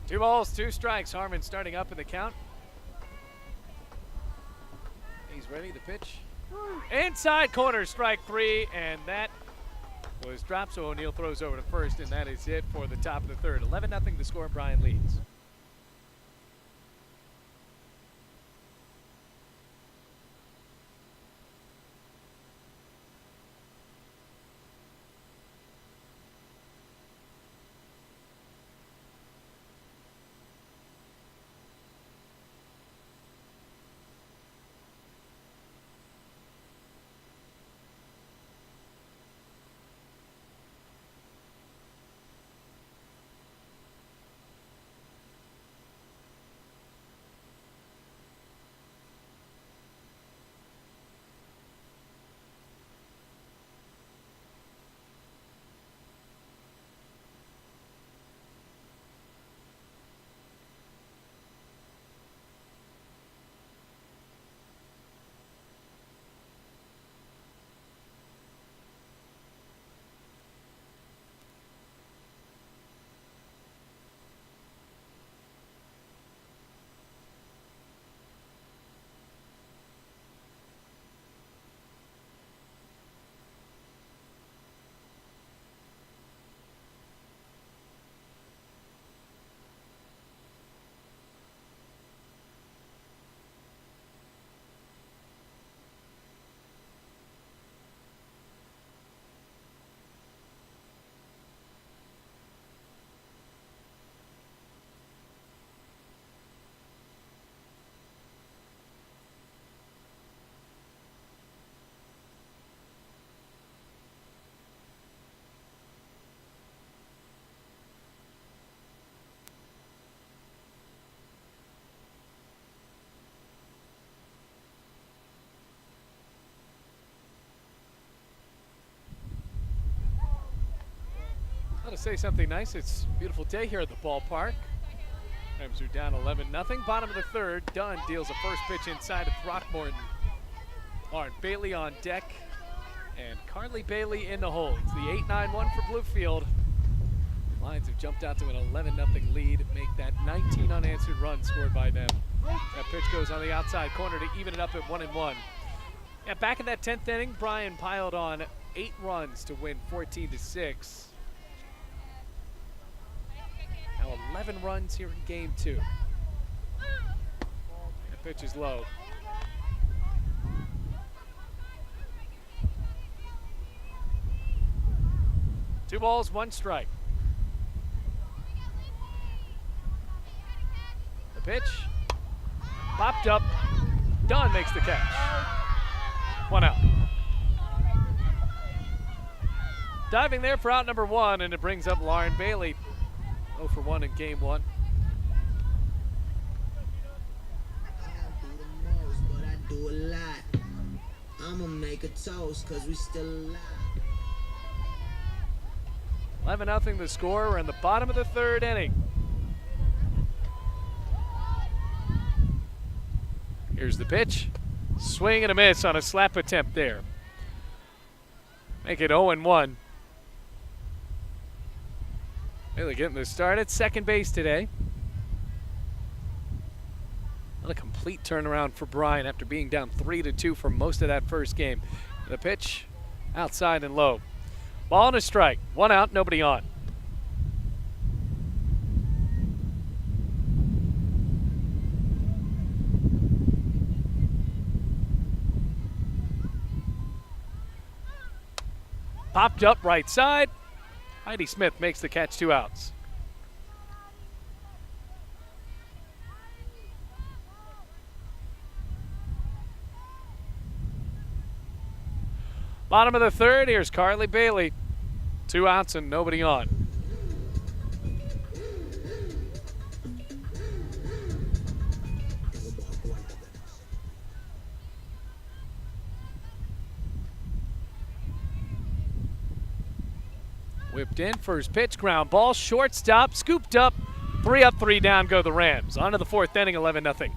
Two balls, 2 strikes. Harmon starting up in the count. He's ready to pitch. Inside corner, strike 3, and that was dropped, so O'Neill throws over to first, and that is it for the top of the third. 11-0 the score, Bryan leads. To say something nice, it's a beautiful day here at the ballpark. Rams are down 11-0. Bottom of the third, Dunn deals a first pitch inside of Throckmorton. Lauren Bailey on deck, and Carly Bailey in the hole. It's the 8-9-1 for Bluefield. Lions have jumped out to an 11-0 lead, make that 19 unanswered runs scored by them. That pitch goes on the outside corner to even it up at 1-1. Yeah, back in that 10th inning, Bryan piled on 8 runs to win 14-6. Now 11 runs here in game 2. The pitch is low. Two balls, 1 strike. The pitch popped up. Dunn makes the catch. 1 out. Diving there for out number 1, and it brings up Lauren Bailey. 0 for 1 in game 1. Do a lot. I'ma make a toast cause we still alive. 11-0 the score. We're in the bottom of the 3rd inning. Here's the pitch. Swing and a miss on a slap attempt there. Make it 0-1. Really getting the start at second base today. Not a complete turnaround for Bryan after being down 3-2 for most of that first game. The pitch outside and low. Ball and a strike. 1 out, nobody on. Popped up right side. Heidi Smith makes the catch, 2 outs. Bottom of the third, here's Carly Bailey. 2 outs and nobody on. Whipped in, first pitch, ground ball, shortstop, scooped up. 3 up, 3 down go the Rams. On to the fourth inning, 11-0.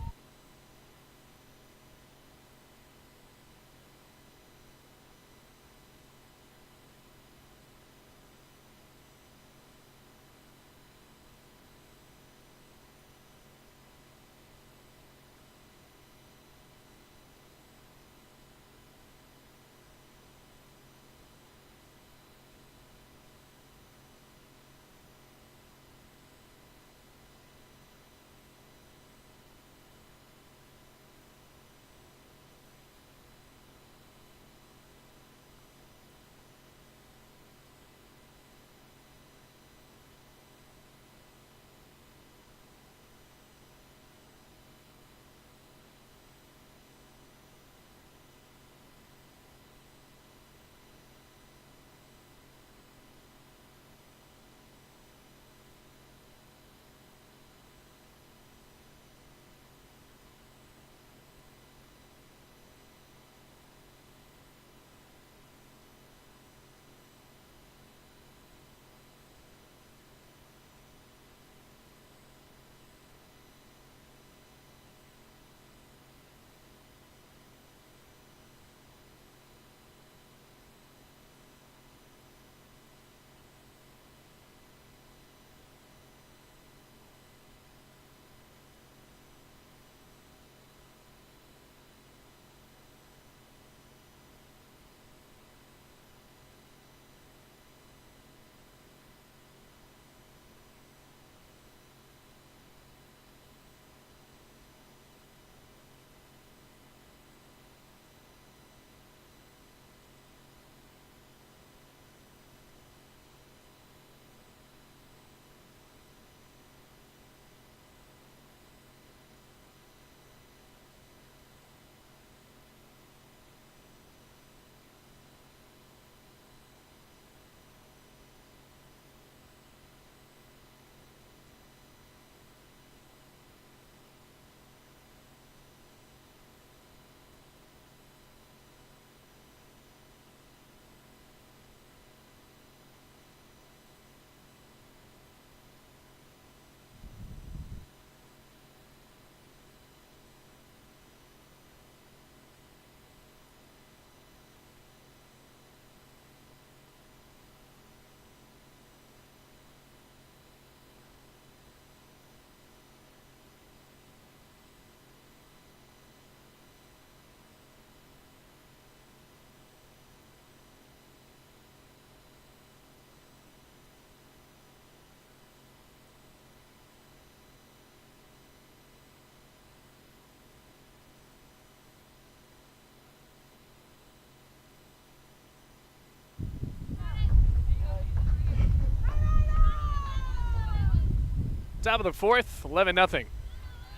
Top of the fourth, 11-0.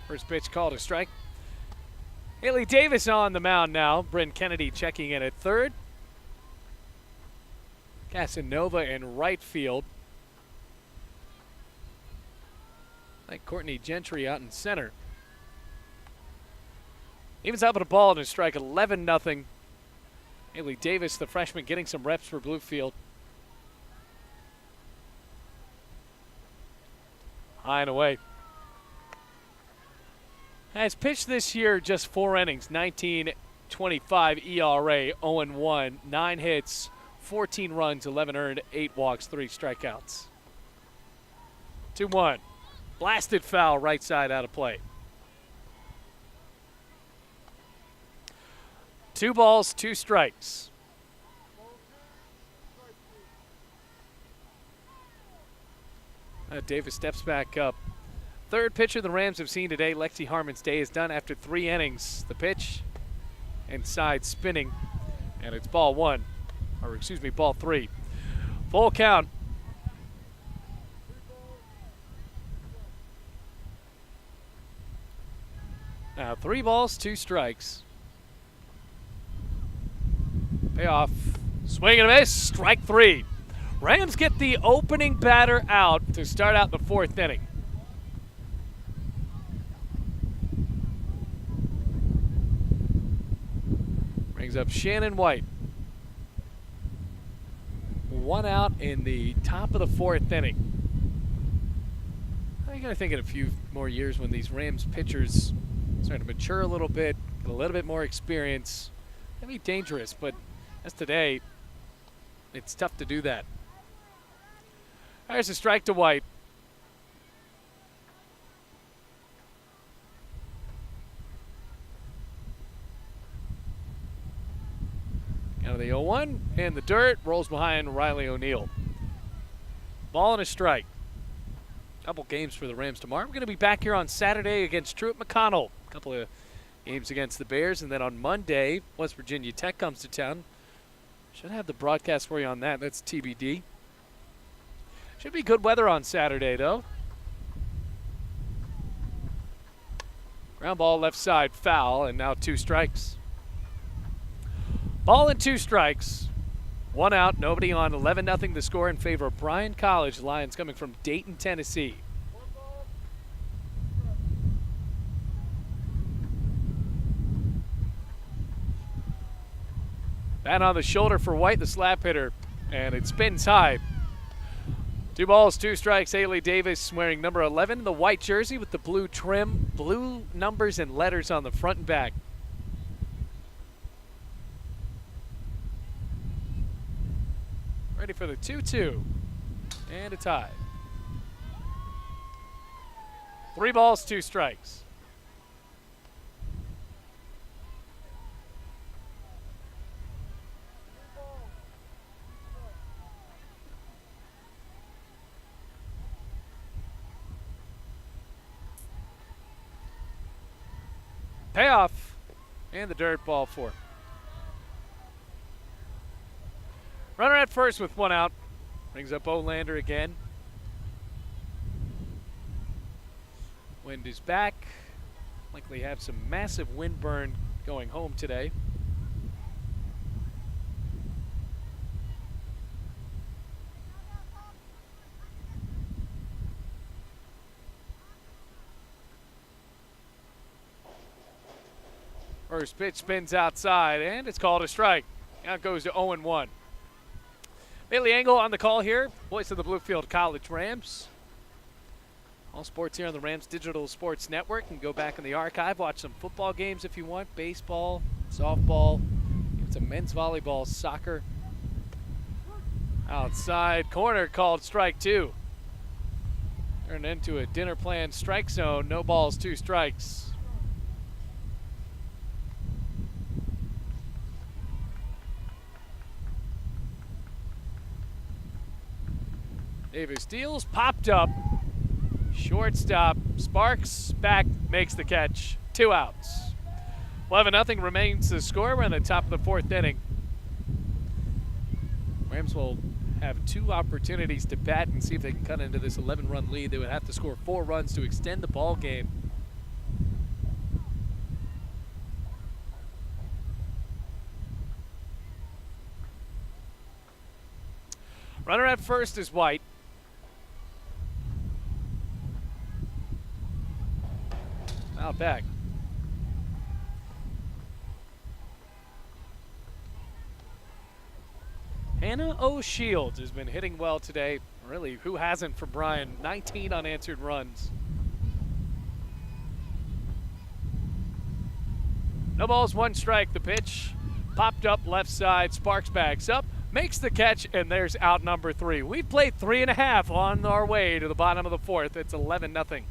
First pitch called a strike. Haley Davis on the mound now. Bryn Kennedy checking in at third. Casanova in right field. Like Courtney Gentry out in center. Evens out with a ball and a strike, 11-0. Haley Davis, the freshman, getting some reps for Bluefield. High and away. Has pitched this year just 4 innings, 19.25 ERA, 0-1, 9 hits, 14 runs, 11 earned, 8 walks, 3 strikeouts. 2-1. Blasted foul right side out of play. 2 balls, 2 strikes. Davis steps back up. Third pitcher the Rams have seen today. Lexi Harmon's day is done after 3 innings. The pitch inside spinning, and it's ball 1, or excuse me, ball 3. Full count. Now 3 balls, 2 strikes. Payoff Swing and a miss, strike three. Rams get the opening batter out to start out the fourth inning. Brings up Shannon White. One out in the top of the fourth inning. You got to think in a few more years when these Rams pitchers start to mature a little bit, get a little bit more experience. That'd be dangerous, but as today, it's tough to do that. There's a strike to White. Out of the 0-1, and the dirt rolls behind Riley O'Neal. Ball and a strike. Couple games for the Rams tomorrow. We're going to be back here on Saturday against Truett McConnell. A couple of games against the Bears, and then on Monday, West Virginia Tech comes to town. Should have the broadcast for you on that. That's TBD. Should be good weather on Saturday, though. Ground ball left side, foul, and now 2 strikes. Ball and 2 strikes. 1 out, nobody on. 11-0 the score in favor of Bryan College. Lions coming from Dayton, Tennessee. Bat on the shoulder for White, the slap hitter, and it spins high. 2 balls, 2 strikes. Haley Davis wearing number 11, the white jersey with the blue trim, blue numbers and letters on the front and back. Ready for the 2-2 and a tie. 3 balls, 2 strikes. Payoff, and the dirt, ball 4. Runner at first with 1 out. Brings up Olander again. Wind is back. Likely have some massive wind burn going home today. First pitch spins outside, and it's called a strike. Now it goes to 0-1. Bailey Engel on the call here, voice of the Bluefield College Rams. All sports here on the Rams Digital Sports Network. You can go back in the archive, watch some football games if you want, baseball, softball, even some men's volleyball, soccer. Outside corner called strike 2. Turned into a dinner plan strike zone. No balls, 2 strikes. Davis deals, popped up. Shortstop, Sparks back, makes the catch. 2 outs. 11-0 remains the score. We're in the top of the 4th inning. Rams will have 2 opportunities to bat and see if they can cut into this 11-run lead. They would have to score 4 runs to extend the ball game. Runner at first is White. Out back. Hannah O'Shields has been hitting well today. Really, who hasn't for Bryan? 19 unanswered runs. No balls, 1 strike. The pitch popped up left side. Sparks backs up, makes the catch, and there's out number 3. We've played 3.5 on our way to the bottom of the 4th. It's 11-0.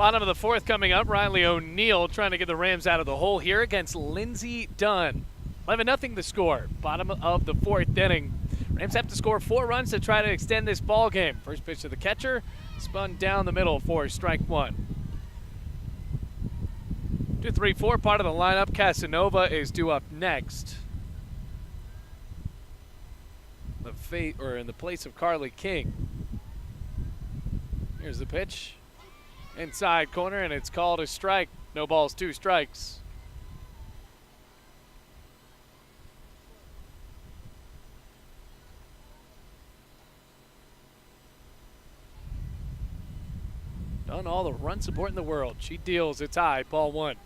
Bottom of the fourth coming up. Riley O'Neal trying to get the Rams out of the hole here against Lindsey Dunn. 11-0 the score. Bottom of the fourth inning. Rams have to score 4 runs to try to extend this ball game. First pitch to the catcher, spun down the middle for strike 1. 2, 3, 4 part of the lineup. Casanova is due up next. In the place of Carly King. Here's the pitch. Inside corner, and it's called a strike. No balls, 2 strikes. Done all the run support in the world. She deals. It's high. Ball 1.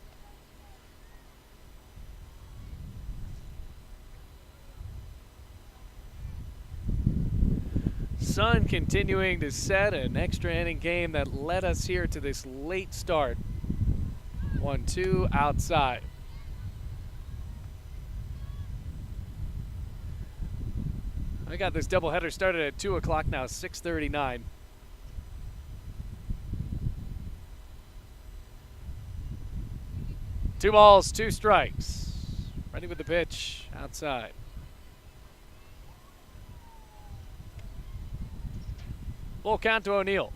Sun continuing to set an extra inning game that led us here to this late start. 1-2 outside. I got this doubleheader started at 2 o'clock now, 6:39. Two balls, 2 strikes. Ready with the pitch, outside. Full count to O'Neal.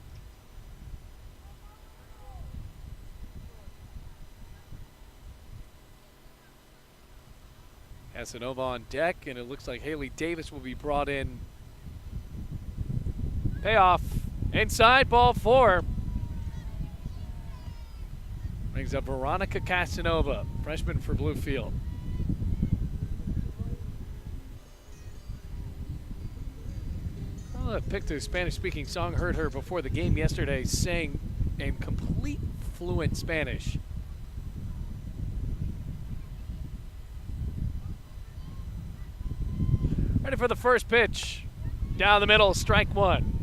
Casanova on deck, and it looks like Haley Davis will be brought in. Payoff. Inside, ball 4. Brings up Veronica Casanova, freshman for Bluefield. I picked a Spanish-speaking song, heard her before the game yesterday sang in complete fluent Spanish. Ready for the first pitch. Down the middle, strike 1.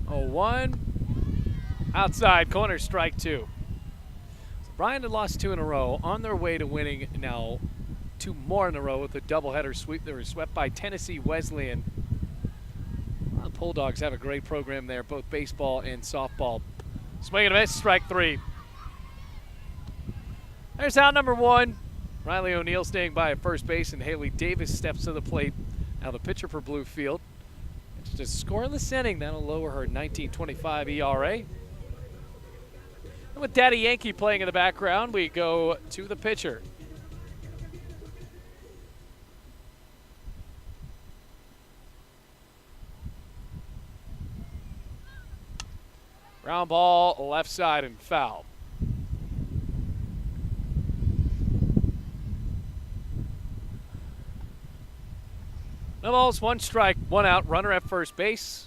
Oh, 1. Outside corner, strike 2. So Bryan had lost 2 in a row, on their way to winning now 2 more in a row with a doubleheader sweep. They were swept by Tennessee Wesleyan. The Bulldogs have a great program there, both baseball and softball. Swing and a miss, strike 3. There's out number 1. Riley O'Neal staying by at first base, and Haley Davis steps to the plate. Now the pitcher for Bluefield. It's just scoreless inning. That'll lower her 19.25 ERA. With Daddy Yankee playing in the background, we go to the pitcher. Ground ball, left side, and foul. No balls, 1 strike, 1 out, runner at first base.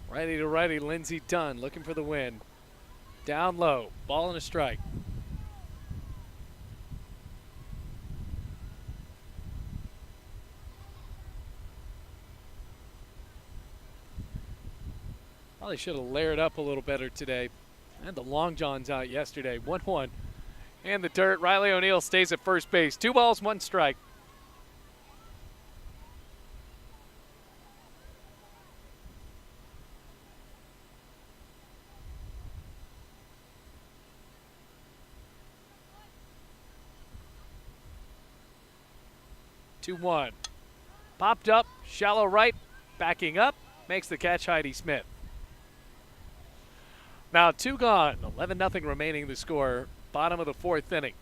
Righty to righty, Lindsey Dunn looking for the win. Down low, ball and a strike. Probably should have layered up a little better today. I had the long johns out yesterday. 1-1. And the dirt. Riley O'Neal stays at first base. 2 balls, 1 strike. Two-one. Popped up, shallow right, backing up, makes the catch Heidi Smith. Now 2 gone, 11-0 remaining the score, bottom of the 4th inning.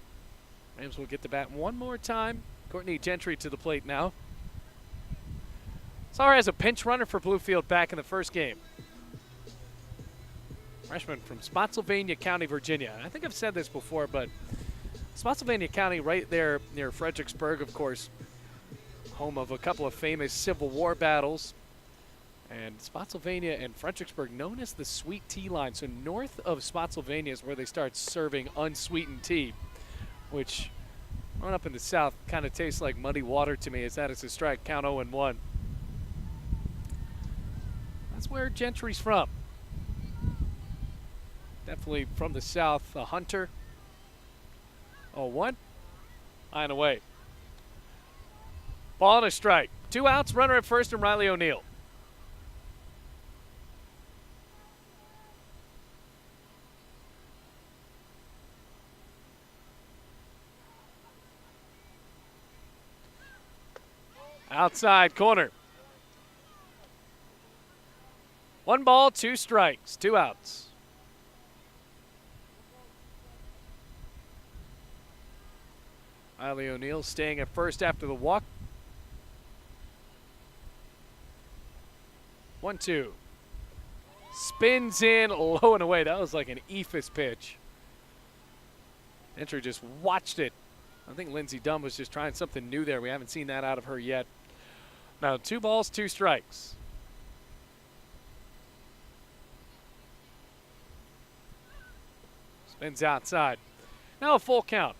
Rams will get to bat 1 more time. Courtney Gentry to the plate now. Saw her as a pinch runner for Bluefield back in the first game. Freshman from Spotsylvania County, Virginia. I think I've said this before, but Spotsylvania County right there near Fredericksburg, of course, home of a couple of famous Civil War battles. And Spotsylvania and Fredericksburg, known as the sweet tea line. So north of Spotsylvania is where they start serving unsweetened tea, which, growing up in the South, kind of tastes like muddy water to me. As that is a strike, count 0-1. That's where Gentry's from. Definitely from the south, a hunter. 0-1. High and away. Ball and a strike. 2 outs, runner at first, and Riley O'Neill. Outside corner. 1 ball, 2 strikes, 2 outs. Riley O'Neill staying at first after the walk. 1-2. Spins in low and away. That was like an eephus pitch. Entry just watched it. I think Lindsey Dunn was just trying something new there. We haven't seen that out of her yet. Now 2 balls, 2 strikes. Spins outside. Now a full count.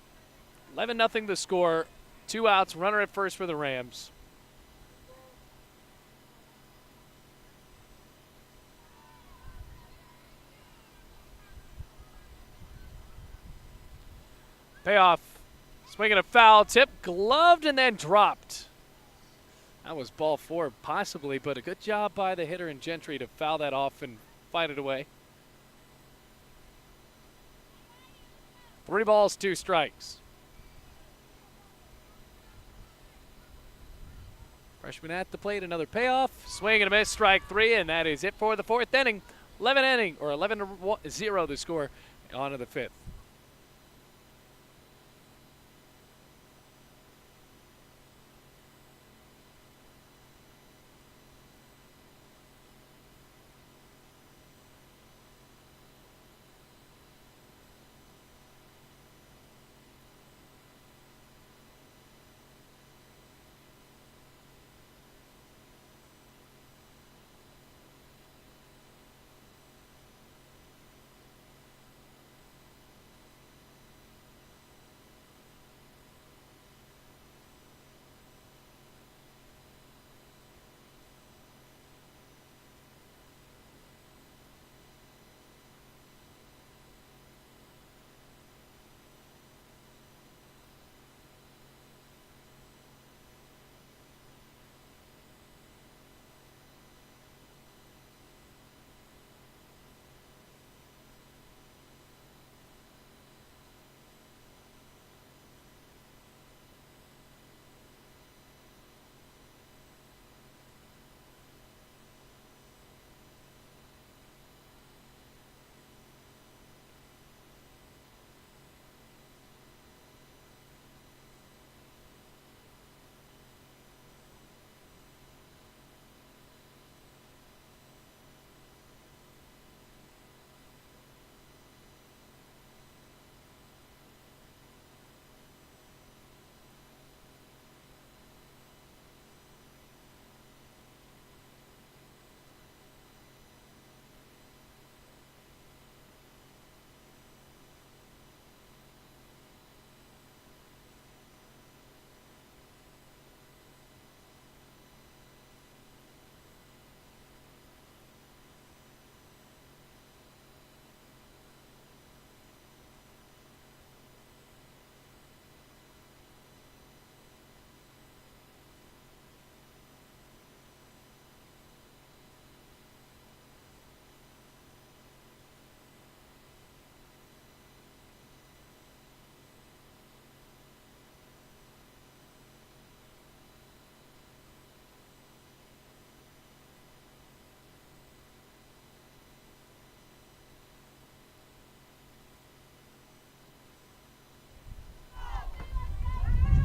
11-0 the score. 2 outs, runner at first for the Rams. Payoff. Swinging a foul tip, gloved and then dropped. That was ball 4 possibly, but a good job by the hitter and Gentry to foul that off and fight it away. 3 balls, 2 strikes. Freshman at the plate, another payoff. Swing and a miss, strike 3, and that is it for the 4th inning. 11-0 the score on to the 5th.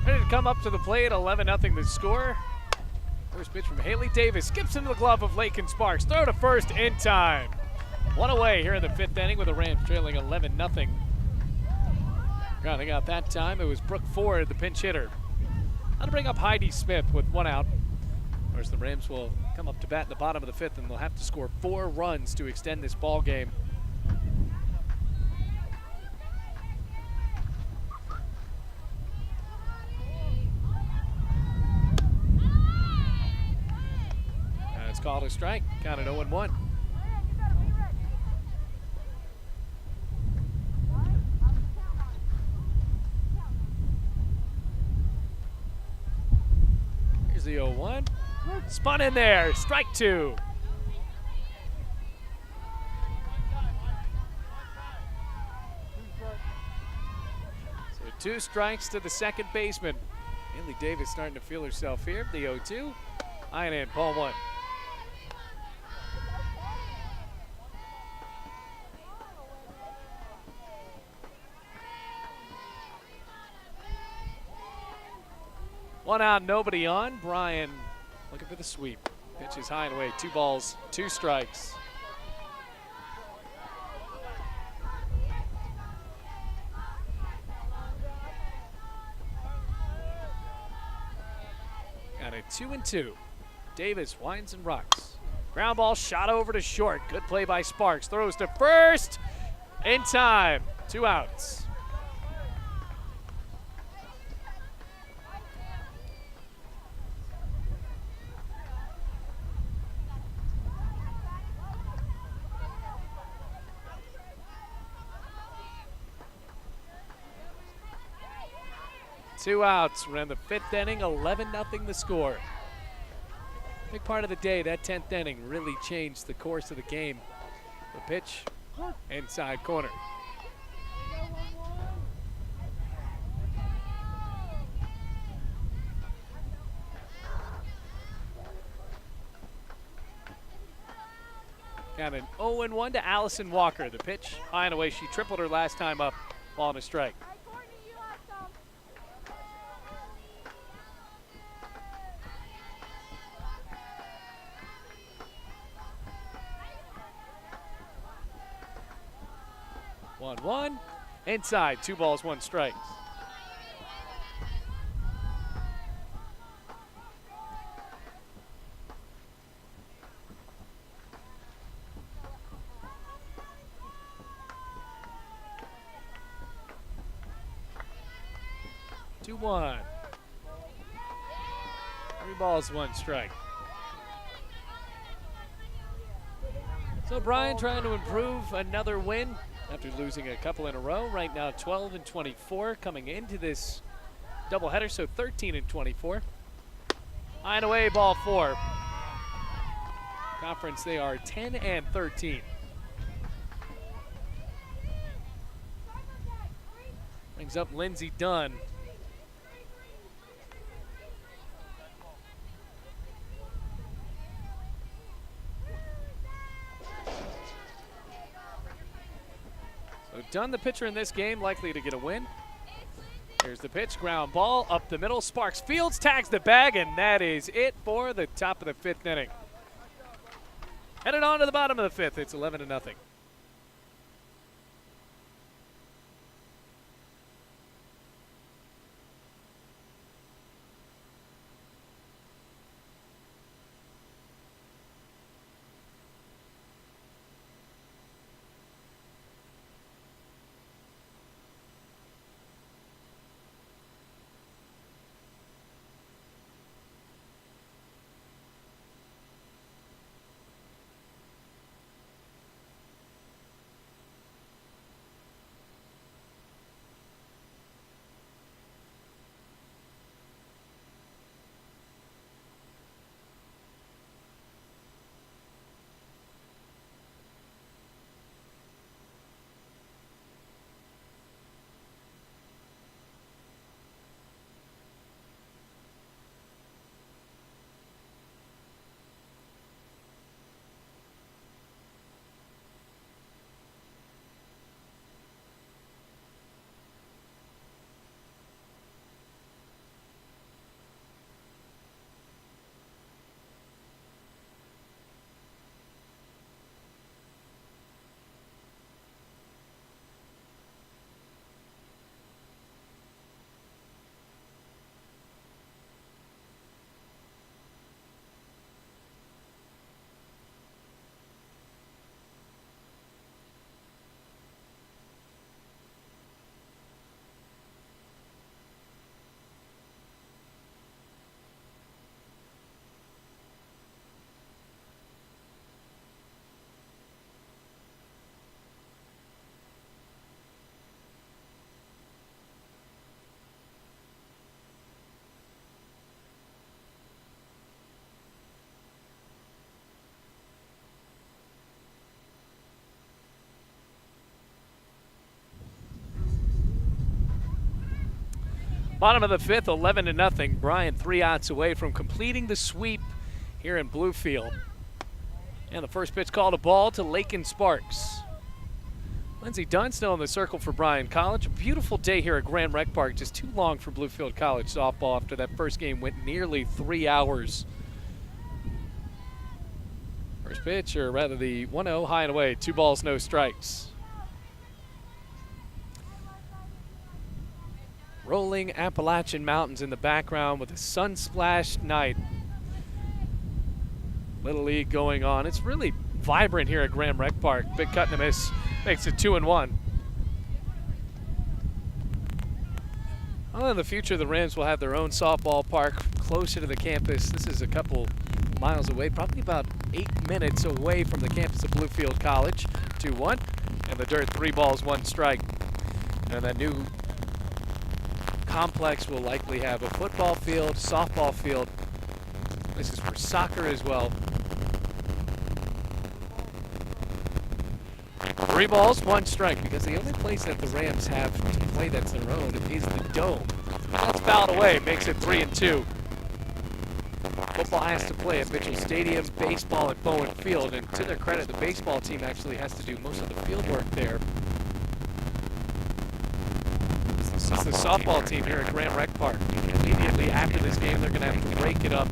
Ready to come up to the plate, 11-0 the score. First pitch from Haley Davis, skips into the glove of Lakin Sparks. Throw to first in time. 1 away here in the 5th inning with the Rams trailing 11-0. Grounding out that time, it was Brooke Ford, the pinch hitter. Now to bring up Heidi Smith with 1 out. Of course, the Rams will come up to bat in the bottom of the 5th, and they'll have to score 4 runs to extend this ball game. called a strike. Counted 0-1. Here's the 0-1. Spun in there. Strike two. So 2 strikes to the second baseman. Haley Davis starting to feel herself here. The 0-2. High and in. Ball 1. One out, nobody on. Bryan looking for the sweep. Pitch is high and away. 2 balls, 2 strikes. Got it 2-2. Davis winds and rocks. Ground ball shot over to short. Good play by Sparks. Throws to first. In time. 2 outs. Two outs. We're in the 5th inning, 11-0 the score. Big part of the day, that 10th inning really changed the course of the game. The pitch, inside corner. Got an 0-1 to Allison Walker. The pitch, high and away. She tripled her last time up. Ball and a strike. 1-1. Inside, 2 balls, 1 strike. Two, 1. 3 balls, 1 strike. So Bryan trying to improve another win after losing a couple in a row. Right now 12-24 coming into this doubleheader, so 13-24. High and away, ball 4. Conference, they are 10-13. Brings up Lindsey Dunn. So Dunn, the pitcher in this game, likely to get a win. Here's the pitch, ground ball up the middle. Sparks fields, tags the bag, and that is it for the top of the 5th inning. Headed on to the bottom of the 5th. It's 11-0. Bottom of the fifth, 11-0. Bryan 3 outs away from completing the sweep here in Bluefield. And the first pitch called a ball to Lakin Sparks. Lindsey Dunn still in the circle for Bryan College. A beautiful day here at Grand Rec Park. Just too long for Bluefield College softball after that first game went nearly 3 hours. First pitch, or rather the 1-0, high and away. 2 balls, no strikes. Rolling Appalachian Mountains in the background with a sun-splashed night. Little League going on. It's really vibrant here at Grand Rec Park. Big cut and a miss makes it 2-1. Well, in the future, the Rams will have their own softball park closer to the campus. This is a couple miles away, probably about 8 minutes away from the campus of Bluefield College. 2-1, and the dirt, 3 balls, 1 strike. And that new complex will likely have a football field, softball field. This is for soccer as well. 3 balls, 1 strike, because the only place that the Rams have to play that's their own is the Dome. That's fouled away, makes it 3-2. Football has to play at Mitchell Stadium, baseball at Bowen Field, and to their credit, the baseball team actually has to do most of the field work there. It's the softball team here at Grand Rec Park. Immediately after this game, they're going to have to break it up.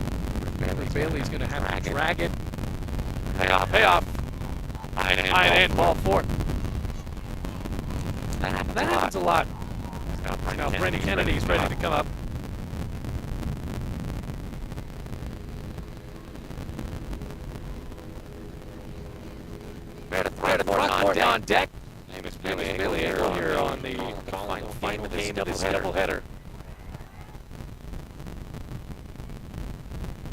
Bailey's going to have to drag it. Payoff. High and in, ball 4. That happens a lot. Now Brendan Kennedy's ready to come up. Front on deck. Name is Billy Angle here on the final game of this doubleheader.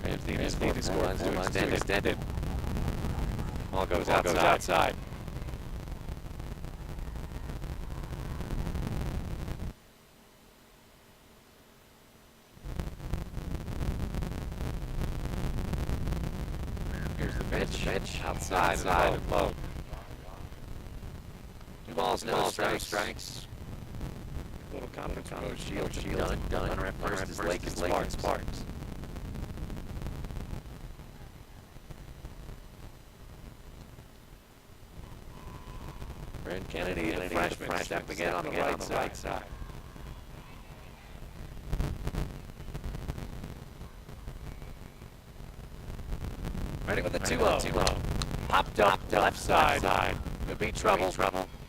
Rams need to score to extend it. Ball goes outside. Here's the pitch. Outside and low. 2 balls, no strikes. Little conference on Shield. Done. Runner at first is Lakin Sparks. Bryan Kennedy, the freshman, stepping in on the right side. Ready with the 2-0. Popped up left side. Could be trouble.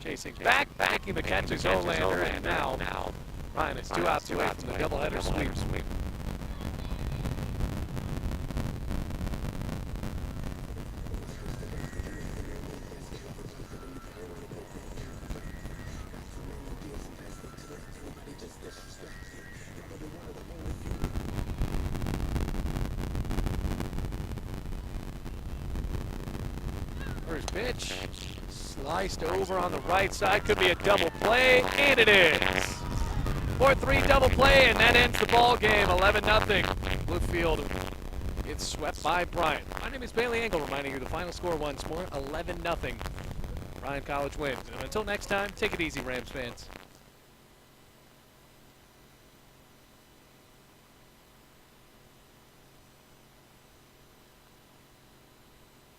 Chasing back, making the catch is Olander, and now Bryan is 2 outs away from the doubleheader sweep. First pitch. Sliced over on the right side, could be a double play, and it is. 4-3 double play, and that ends the ball game, 11-0. Bluefield gets swept by Bryan. My name is Bailey Angle, reminding you the final score once more, 11-0. Bryan College wins. And until next time, take it easy, Rams fans.